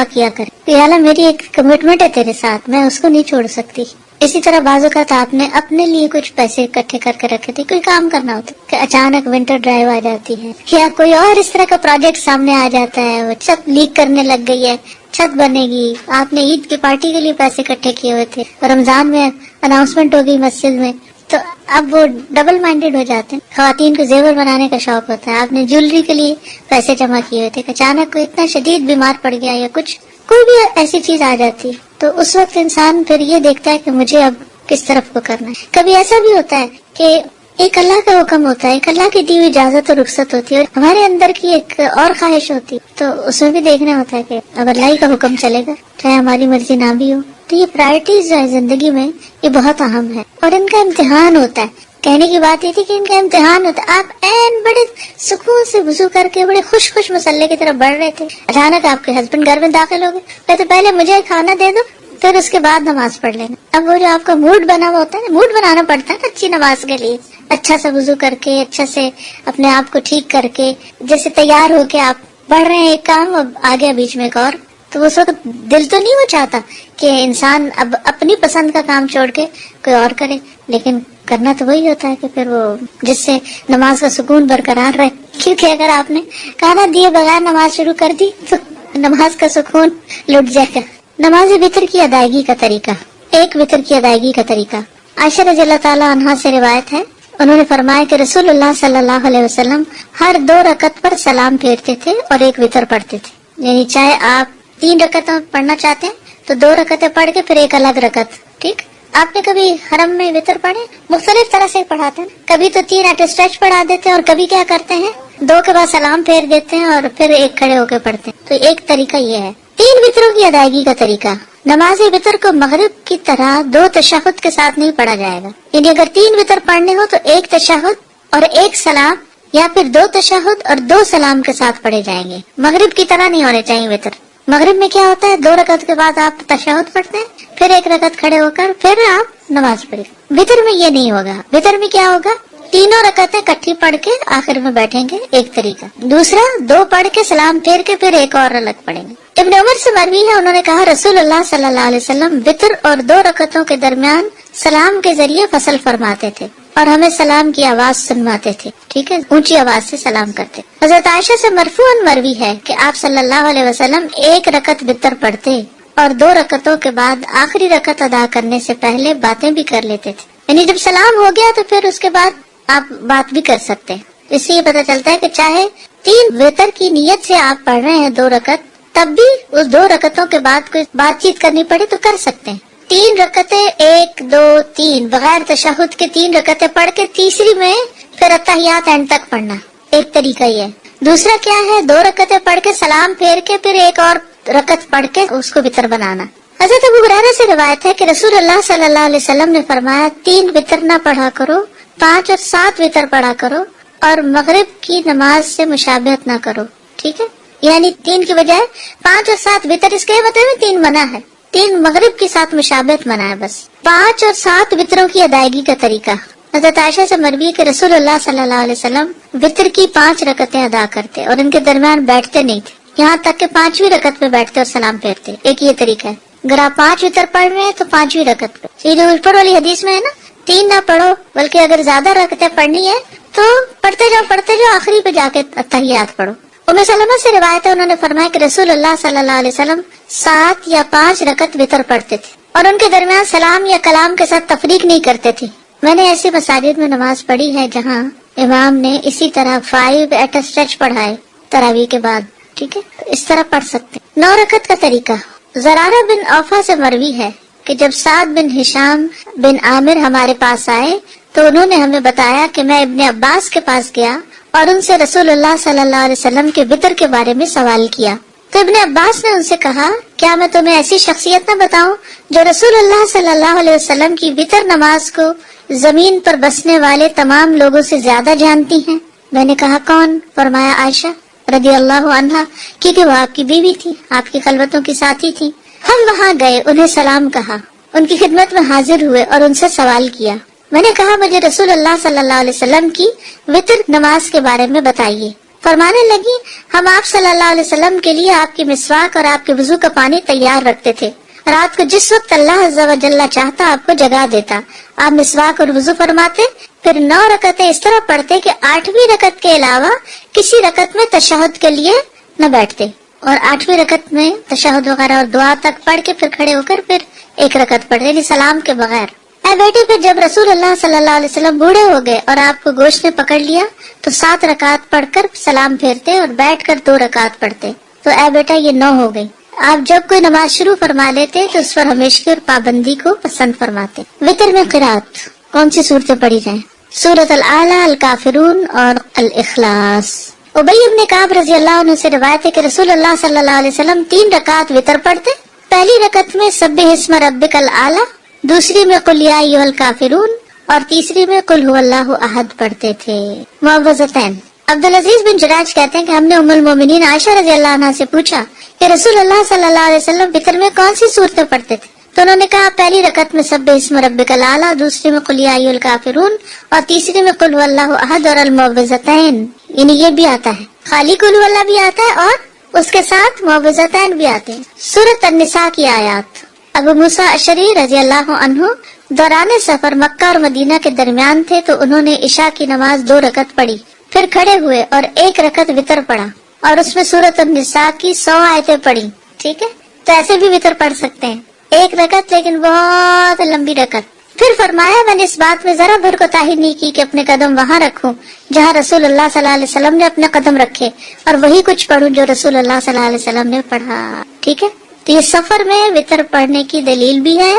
کیا کرے کہ اللہ میری ایک کمٹمنٹ ہے تیرے ساتھ، میں اس کو نہیں چھوڑ سکتی. اسی طرح بعض اوقات آپ نے اپنے لیے کچھ پیسے اکٹھے کر کے رکھے تھے، کوئی کام کرنا ہوتا کہ اچانک ونٹر ڈرائیو آ جاتی ہے، یا کوئی اور اس طرح کا پروجیکٹ سامنے آ جاتا ہے، وہ چھت لیک کرنے لگ گئی ہے، چھت بنے گی، آپ نے عید کی پارٹی کے لیے پیسے اکٹھے کیے ہوئے تھے، رمضان میں اناؤنسمنٹ ہوگی مسجد میں، تو اب وہ ڈبل مائنڈیڈ ہو جاتے ہیں. خواتین کو زیور بنانے کا شوق ہوتا ہے، آپ نے جویلری کے لیے پیسے جمع کیے ہوئے تھے، اچانک کوئی اتنا شدید بیمار پڑ گیا یا کچھ کوئی بھی ایسی چیز آ جاتی ہے، تو اس وقت انسان پھر یہ دیکھتا ہے کہ مجھے اب کس طرف کو کرنا ہے. کبھی ایسا بھی ہوتا ہے کہ ایک اللہ کا حکم ہوتا ہے، ایک اللہ کی دی ہوئی اجازت اور رخصت ہوتی ہے، اور ہمارے اندر کی ایک اور خواہش ہوتی ہے، تو اس میں بھی دیکھنا ہوتا ہے کہ اب اللہ ہی کا حکم چلے گا چاہے ہماری مرضی نہ بھی ہو. تو یہ پرائرٹیز جو ہے زندگی میں یہ بہت اہم ہے، اور ان کا امتحان ہوتا ہے. کہنے کی بات یہ تھی کہ ان کا امتحان ہوتا ہے. آپ بڑے سکون سے وضو کر کے بڑے خوش مسلح کی طرف بڑھ رہے تھے، اچانک آپ کے ہسبینڈ گھر میں داخل ہو گئے، تو پہلے مجھے کھانا دے دو، پھر اس کے بعد نماز پڑھ لینا. اب وہ جو آپ کا موڈ بنا ہوا ہوتا ہے، موڈ بنانا پڑتا ہے اچھی نماز کے لیے، اچھا سا وضو کر کے، اچھا سے اپنے آپ کو ٹھیک کر کے، جیسے تیار ہو کے آپ پڑھ رہے ہیں ایک کام، اب آ گیا بیچ میں ایک اور، تو اس وقت دل تو نہیں وہ چاہتا کہ انسان اب اپنی پسند کا کام چھوڑ کے کوئی اور کرے، لیکن کرنا تو وہی ہوتا ہے کہ پھر وہ جس سے نماز کا سکون برقرار رہے. کیونکہ اگر آپ نے کھانا دیے بغیر نماز شروع کر دی تو نماز کا سکون لٹ جائے گا. نماز وتر کی ادائیگی کا طریقہ. ایک وتر کی ادائیگی کا طریقہ عائشہ رضی اللہ تعالیٰ عنہا سے روایت ہے، انہوں نے فرمایا کہ رسول اللہ صلی اللہ علیہ وسلم ہر 2 رکعت پر سلام پھیرتے تھے اور ایک وتر پڑھتے تھے. یعنی چاہے آپ 3 رکعتیں پڑھنا چاہتے ہیں تو 2 رکعتیں پڑھ کے پھر ایک الگ رکعت. ٹھیک، آپ نے کبھی حرم میں وتر پڑھے؟ مختلف طرح سے پڑھاتے ہیں، کبھی تو 3 ایٹ اسٹریچ پڑھا دیتے ہیں، اور کبھی کیا کرتے ہیں 2 کے بعد سلام پھیر دیتے ہیں اور پھر ایک کھڑے ہو کے پڑھتے ہیں. تو ایک طریقہ یہ ہے. 3 وتروں کی ادائیگی کا طریقہ. نماز وتر کو مغرب کی طرح 2 تشہد کے ساتھ نہیں پڑھا جائے گا. یعنی اگر 3 وتر پڑھنے ہو تو 1 تشہد اور 1 سلام، یا پھر 2 تشہد اور 2 سلام کے ساتھ پڑھے جائیں گے. مغرب کی طرح نہیں ہونے چاہیے وتر. مغرب میں کیا ہوتا ہے 2 رکعت کے بعد آپ تشہد پڑھتے ہیں، پھر 1 رکعت کھڑے ہو کر پھر آپ نماز پڑھیں. وتر میں یہ نہیں ہوگا. وتر میں کیا ہوگا، 3 رکعتیں کٹھی پڑھ کے آخر میں بیٹھیں گے، ایک طریقہ. دوسرا 2 پڑھ کے سلام پھیر کے پھر ایک اور الگ پڑھیں گے. ابن عمر سے مروی ہے، انہوں نے کہا رسول اللہ صلی اللہ علیہ وسلم وتر اور 2 رکعتوں کے درمیان سلام کے ذریعے فصل فرماتے تھے اور ہمیں سلام کی آواز سنواتے تھے. ٹھیک ہے، اونچی آواز سے سلام کرتے. حضرت عائشہ سے مرفوعاً مروی ہے کہ آپ صلی اللہ علیہ وسلم 1 رکعت وتر پڑھتے اور 2 رکعتوں کے بعد آخری رکعت ادا کرنے سے پہلے باتیں بھی کر لیتے تھے. یعنی جب سلام ہو گیا تو پھر اس کے بعد آپ بات بھی کر سکتے ہیں. اس سے یہ پتہ چلتا ہے کہ چاہے 3 وتر کی نیت سے آپ پڑھ رہے ہیں 2 رکعت، تب بھی اس 2 رکعتوں کے بعد کوئی بات چیت کرنی پڑے تو کر سکتے ہیں. 3 رکعتیں 1 2 3 بغیر تشہد کے 3 رکعتیں پڑھ کے تیسری میں پھر اتحیات اینڈ تک پڑھنا، ایک طریقہ یہ ہے. دوسرا کیا ہے، 2 رکعتیں پڑھ کے سلام پھیر کے پھر ایک اور رکعت پڑھ کے اس کو وتر بنانا. حضرت ابو ہریرہ سے روایت ہے کہ رسول اللہ صلی اللہ علیہ وسلم نے فرمایا 3 وتر نہ پڑھا کرو، 5 اور 7 وتر پڑھا کرو، اور مغرب کی نماز سے مشابہت نہ کرو. ٹھیک ہے، یعنی 3 کی بجائے 5 اور 7 وتر، اس کے مطلب میں 3 منع ہے، 3 مغرب کے ساتھ مشابہت منع ہے. بس 5 اور 7 وتروں کی ادائیگی کا طریقہ حضرت عائشہ سے مروی کہ رسول اللہ صلی اللہ علیہ وسلم وتر کی 5 رکعتیں ادا کرتے اور ان کے درمیان بیٹھتے نہیں تھے، یہاں تک کہ 5ویں رکعت میں بیٹھتے اور سلام پھیرتے. ایک یہ طریقہ ہے. اگر آپ 5 وتر پڑھ رہے ہیں تو 5ویں رکعت پہ، یہ جو اوپر والی حدیث میں ہے نا 3 نہ پڑھو، بلکہ اگر زیادہ رکعتیں پڑھنی ہے تو پڑھتے جاؤ آخری پہ جا کے اتحیات پڑھو. ام سلمہ سے روایت ہے، انہوں نے فرمایا کہ رسول اللہ صلی اللہ علیہ وسلم 7 یا 5 رکعت وتر پڑھتے تھے اور ان کے درمیان سلام یا کلام کے ساتھ تفریق نہیں کرتے تھے. میں نے ایسی مساجد میں نماز پڑھی ہے جہاں امام نے اسی طرح 5 ایٹ اسٹریچ پڑھائے تراویح کے بعد. ٹھیک ہے، اس طرح پڑھ سکتے. 9 رکعت کا طریقہ زرارہ بن اوفا سے مروی ہے کہ جب سعد بن ہشام بن عامر ہمارے پاس آئے تو انہوں نے ہمیں بتایا کہ میں ابن عباس کے پاس گیا اور ان سے رسول اللہ صلی اللہ علیہ وسلم کے وتر کے بارے میں سوال کیا. تو ابن عباس نے ان سے کہا کیا میں تمہیں ایسی شخصیت نہ بتاؤں جو رسول اللہ صلی اللہ علیہ وسلم کی وتر نماز کو زمین پر بسنے والے تمام لوگوں سے زیادہ جانتی ہیں؟ میں نے کہا کون؟ فرمایا عائشہ رضی اللہ عنہا، کیونکہ وہ آپ کی بیوی تھی، آپ کی خلوتوں کی ساتھی تھی. ہم وہاں گئے، انہیں سلام کہا، ان کی خدمت میں حاضر ہوئے اور ان سے سوال کیا. میں نے کہا مجھے رسول اللہ صلی اللہ علیہ وسلم کی وتر نماز کے بارے میں بتائیے. فرمانے لگی ہم آپ صلی اللہ علیہ وسلم کے لیے آپ کی مسواک اور آپ کے وضو کا پانی تیار رکھتے تھے. رات کو جس وقت اللہ عز و جل چاہتا آپ کو جگا دیتا، آپ مسواک اور وضو فرماتے، پھر 9 رکعتیں اس طرح پڑھتے کہ 8ویں رکعت کے علاوہ کسی رکعت میں تشہد کے لیے نہ بیٹھتے، اور 8ویں رکعت میں تشہد وغیرہ اور دعا تک پڑھ کے پھر کھڑے ہو کر پھر ایک رکعت پڑھتے، یعنی سلام کے بغیر. اے بیٹے، پھر جب رسول اللہ صلی اللہ علیہ وسلم بوڑھے ہو گئے اور آپ کو گوشت نے پکڑ لیا تو 7 رکعت پڑھ کر سلام پھیرتے اور بیٹھ کر 2 رکعت پڑھتے. تو اے بیٹا یہ 9 ہو گئی. آپ جب کوئی نماز شروع فرما لیتے تو اس پر ہمیشہ اور پابندی کو پسند فرماتے. وتر میں قرات کون سی صورتیں پڑھی جائیں؟ سورۃ الاعلی، الکافرون اور الاخلاص. ابی ابن کعب رضی اللہ عنہ سے روایت ہے کہ رسول اللہ صلی اللہ علیہ وسلم 3 رکعت وتر پڑھتے. پہلی رکعت میں سبح اسم ربک الاعلی، دوسری میں قل یا ایھا الکافرون اور تیسری میں قل ھو اللہ احد پڑھتے تھے. معوذتین. عبدالعزیز بن جراج کہتے ہیں کہ ہم نے ام المومنین عائشہ رضی اللہ عنہا سے پوچھا کہ رسول اللہ صلی اللہ علیہ وسلم وتر میں کون سی صورتیں پڑھتے تھے؟ تو انہوں نے کہا پہلی رکعت میں سبح اسم ربک الاعلی، دوسری میں قل یا ایھا الکافرون اور تیسری میں قل ھو اللہ احد اور المعوذتین. یعنی یہ بھی آتا ہے، خالی قل ھو اللہ بھی آتا ہے اور اس کے ساتھ معوذتین بھی آتے ہیں. سورۃ النساء کی آیات. ابو موسیٰ اشعری رضی اللہ عنہ دوران سفر مکہ اور مدینہ کے درمیان تھے تو انہوں نے عشاء کی نماز 2 رکعت پڑھی، پھر کھڑے ہوئے اور 1 رکعت وتر پڑھا اور اس میں سورۃ النساء کی 100 آیتیں پڑھی. ٹھیک ہے، تو ایسے بھی وتر پڑھ سکتے ہیں، 1 رکعت لیکن بہت لمبی رکعت. پھر فرمایا میں نے اس بات میں ذرا بھر کوتاہی نہیں کی کہ اپنے قدم وہاں رکھوں جہاں رسول اللہ صلی اللہ علیہ وسلم نے اپنے قدم رکھے اور وہی کچھ پڑھوں جو رسول اللہ صلی اللہ علیہ وسلم نے پڑھا. ٹھیک ہے، تو یہ سفر میں وتر پڑھنے کی دلیل بھی ہے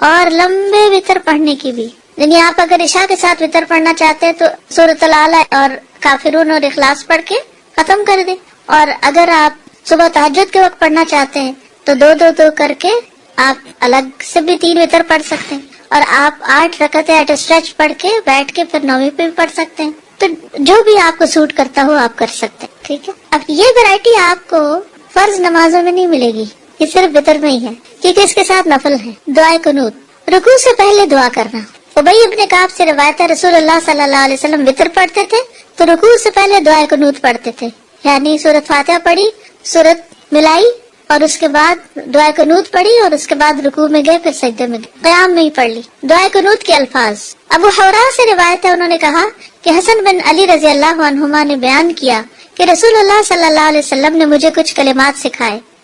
اور لمبے وتر پڑھنے کی بھی. یعنی آپ اگر عشاء کے ساتھ وتر پڑھنا چاہتے ہیں تو سورۃ الاعلی اور کافرون اور اخلاص پڑھ کے ختم کر دیں، اور اگر آپ صبح تہجد کے وقت پڑھنا چاہتے ہیں تو 2 کر کے آپ الگ سے بھی 3 وتر پڑھ سکتے ہیں، اور آپ 8 رکعتیں ایٹ اسٹریچ پڑھ کے بیٹھ کے پھر 9ویں پہ بھی پڑھ سکتے ہیں. تو جو بھی آپ کو سوٹ کرتا ہو آپ کر سکتے ہیں. ٹھیک ہے، اب یہ ویرائٹی آپ کو فرض نمازوں میں نہیں ملے گی، یہ صرف وتر میں ہی ہے کیونکہ اس کے ساتھ نفل ہے. دعائے قنوت. رکوع سے پہلے دعا کرنا. ابی ابن کعب سے روایت ہے رسول اللہ صلی اللہ علیہ وسلم وتر پڑھتے تھے تو رکوع سے پہلے دعائے قنوت پڑھتے تھے، یعنی سورۃ فاتحہ پڑھی، سورۃ ملائی اور اس کے بعد دعائے قنوت پڑھی اور اس کے بعد رکوع میں گئے، پھر سجدے میں گئے، قیام میں ہی پڑھ لی. دعائے قنوت کے الفاظ. ابو حوراء سے روایت ہے انہوں نے کہا کہ حسن بن علی رضی اللہ عنہما نے بیان کیا کہ رسول اللہ صلی اللہ علیہ وسلم نے مجھے کچھ کلمات سکھائے.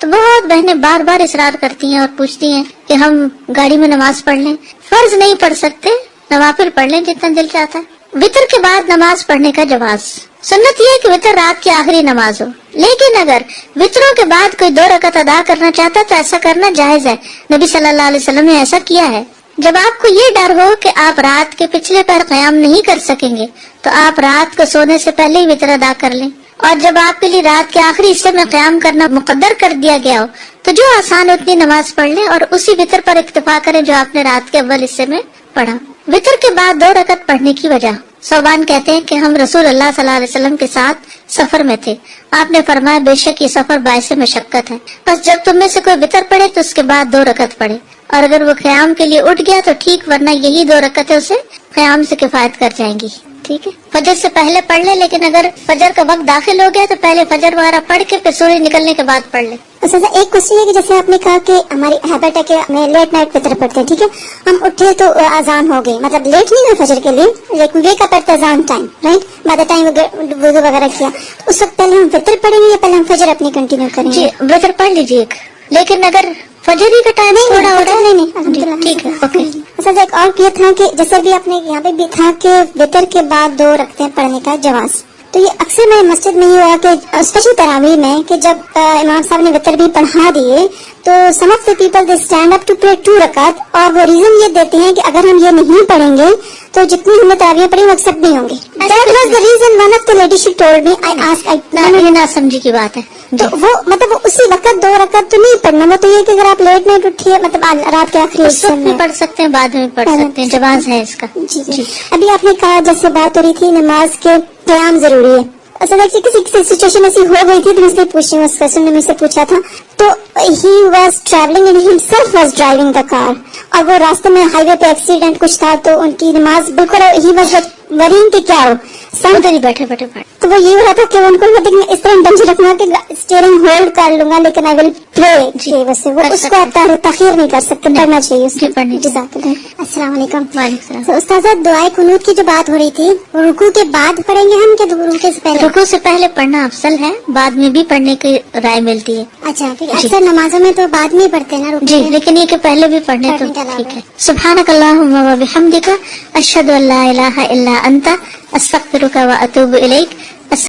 تو بہت بہنیں بار بار اصرار کرتی ہیں اور پوچھتی ہیں کہ ہم گاڑی میں نماز پڑھ لیں. فرض نہیں پڑھ سکتے, نوافل پڑھ لیں جتنا دل چاہتا ہے. وطر کے بعد نماز پڑھنے کا جواز. سنت یہ ہے کہ وطر رات کی آخری نماز ہو, لیکن اگر وطروں کے بعد کوئی 2 رکعت ادا کرنا چاہتا تو ایسا کرنا جائز ہے. نبی صلی اللہ علیہ وسلم نے ایسا کیا ہے. جب آپ کو یہ ڈر ہو کہ آپ رات کے پچھلے پہر قیام نہیں کر سکیں گے تو آپ رات کو سونے سے پہلے ہی وطر ادا کر لیں, اور جب آپ کے لیے رات کے آخری حصے میں قیام کرنا مقدر کر دیا گیا ہو تو جو آسان اتنی نماز پڑھ لیں اور اسی وطر پر اکتفا کریں جو آپ نے رات کے اول حصے میں پڑھا. وطر کے بعد 2 رکعت پڑھنے کی وجہ. صوبان کہتے ہیں کہ ہم رسول اللہ صلی اللہ علیہ وسلم کے ساتھ سفر میں تھے. آپ نے فرمایا بے شک یہ سفر باعث مشقت ہے, بس جب تم میں سے کوئی وطر پڑھے تو اس کے بعد 2 رکعت پڑھے, اور اگر وہ قیام کے لیے اٹھ گیا تو ٹھیک, ورنہ یہی 2 رکعتیں اسے قیام سے کفایت کر جائیں گی. ٹھیک ہے, فجر سے پہلے پڑھ لے, لیکن اگر فجر کا وقت داخل ہو گیا تو پہلے فجر وغیرہ پڑھ کے پھر سورج نکلنے کے بعد پڑھ لے. ایک کوشچن ہے کہ جیسے آپ نے کہا کہ ہماری ہیبٹ ہے کہ ہمیں لیٹ نائٹ وطر پڑھتے ہیں, ٹھیک ہے, ہم اٹھے تو اذان ہو گئی, مطلب لیٹ نہیں ہوئی فجر کے لیے, لیکن ویک اپ ایٹ اذان time, right, by the time وضو وغیرہ کیا, اس وقت پہلے ہم وطر پڑھیں گے یا پہلے ہم فجر اپنی کنٹینیو کریں گے؟ جی وطر پڑھ لیجیے, لیکن اگر فجر ہی کا ٹائم تھوڑا ہو رہا ہے. نہیں, ٹھیک ہے, اوکے. اصل ایک اور یہ تھا کہ جیسے بھی آپ نے یہاں پہ بھی تھا کہ وطر کے بعد 2 رکعتیں پڑھنے کا جواز. تو یہ اکثر میں مسجد میں یہ ہوا کہ اسپیشلی تراویح میں کہ جب امام صاحب نے وطر بھی پڑھا دیے تو some of the people they stand up to pray 2 رکعت, اور وہ ریزن یہ دیتے ہیں کہ اگر ہم یہ نہیں پڑھیں گے تو جتنی ہم نے تراویح پڑھی وہ ایکسپٹ نہیں ہوں گی. That was the reason one of the lady she told me, I asked, یہ نہ سمجھی کی بات ہے. تو وہ مطلب وہ اسی وقت 2 رکعت تو نہیں پڑھنا, وہ تو یہ کہ اگر آپ لیٹ نائٹ اٹھیے مطلب رات کے آخری حصے میں پڑھ سکتے ہیں, بعد میں پڑھ سکتے ہیں, جواز ہے اس کا. جی. ابھی آپ نے کہا جیسے بات ہو رہی تھی نماز کے قیام ضروری ہے, اصل کسی سچویشن ایسی ہو گئی تھی تو میں اس لیے پوچھ رہی ہوں, اس کوشچن نے مجھ سے پوچھا تھا, تو he was travelling and himself was driving the car, اور وہ راستے میں ہائی وے پہ ایکسیڈنٹ کچھ تھا تو ان کی نماز بالکل, ہی واز ورینگ کہ کیا ہو ادھر ہی بیٹھے بیٹھے پڑھ. تو وہ یہ ہو رہا تھا کہ ان کو اس طرح انٹینشن رکھنا کہ اسٹیئرنگ ہولڈ کر لوں گا لیکن آئی ول پرے, ویسے وہ اس کو آپ تاخیر نہیں کر سکتے, پڑھنا چاہیے. السلام علیکم. استاذہ دعائے قنوت کی جو بات ہو رہی تھی رکوع کے بعد پڑھیں گے ہم کہ رکوع سے پہلے؟ رکوع سے پہلے پڑھنا افضل ہے, بعد میں بھی پڑھنے کی رائے ملتی ہے. اچھا, اکثر نمازوں میں تو بعد میں پڑھتے ہیں نا جی, لیکن یہ کہ پہلے بھی پڑھنے تو ٹھیک ہے. سبحانک اللہم و بحمدک, اشہد ان لا الہ الا انت, استغفرک و اتوب الیک.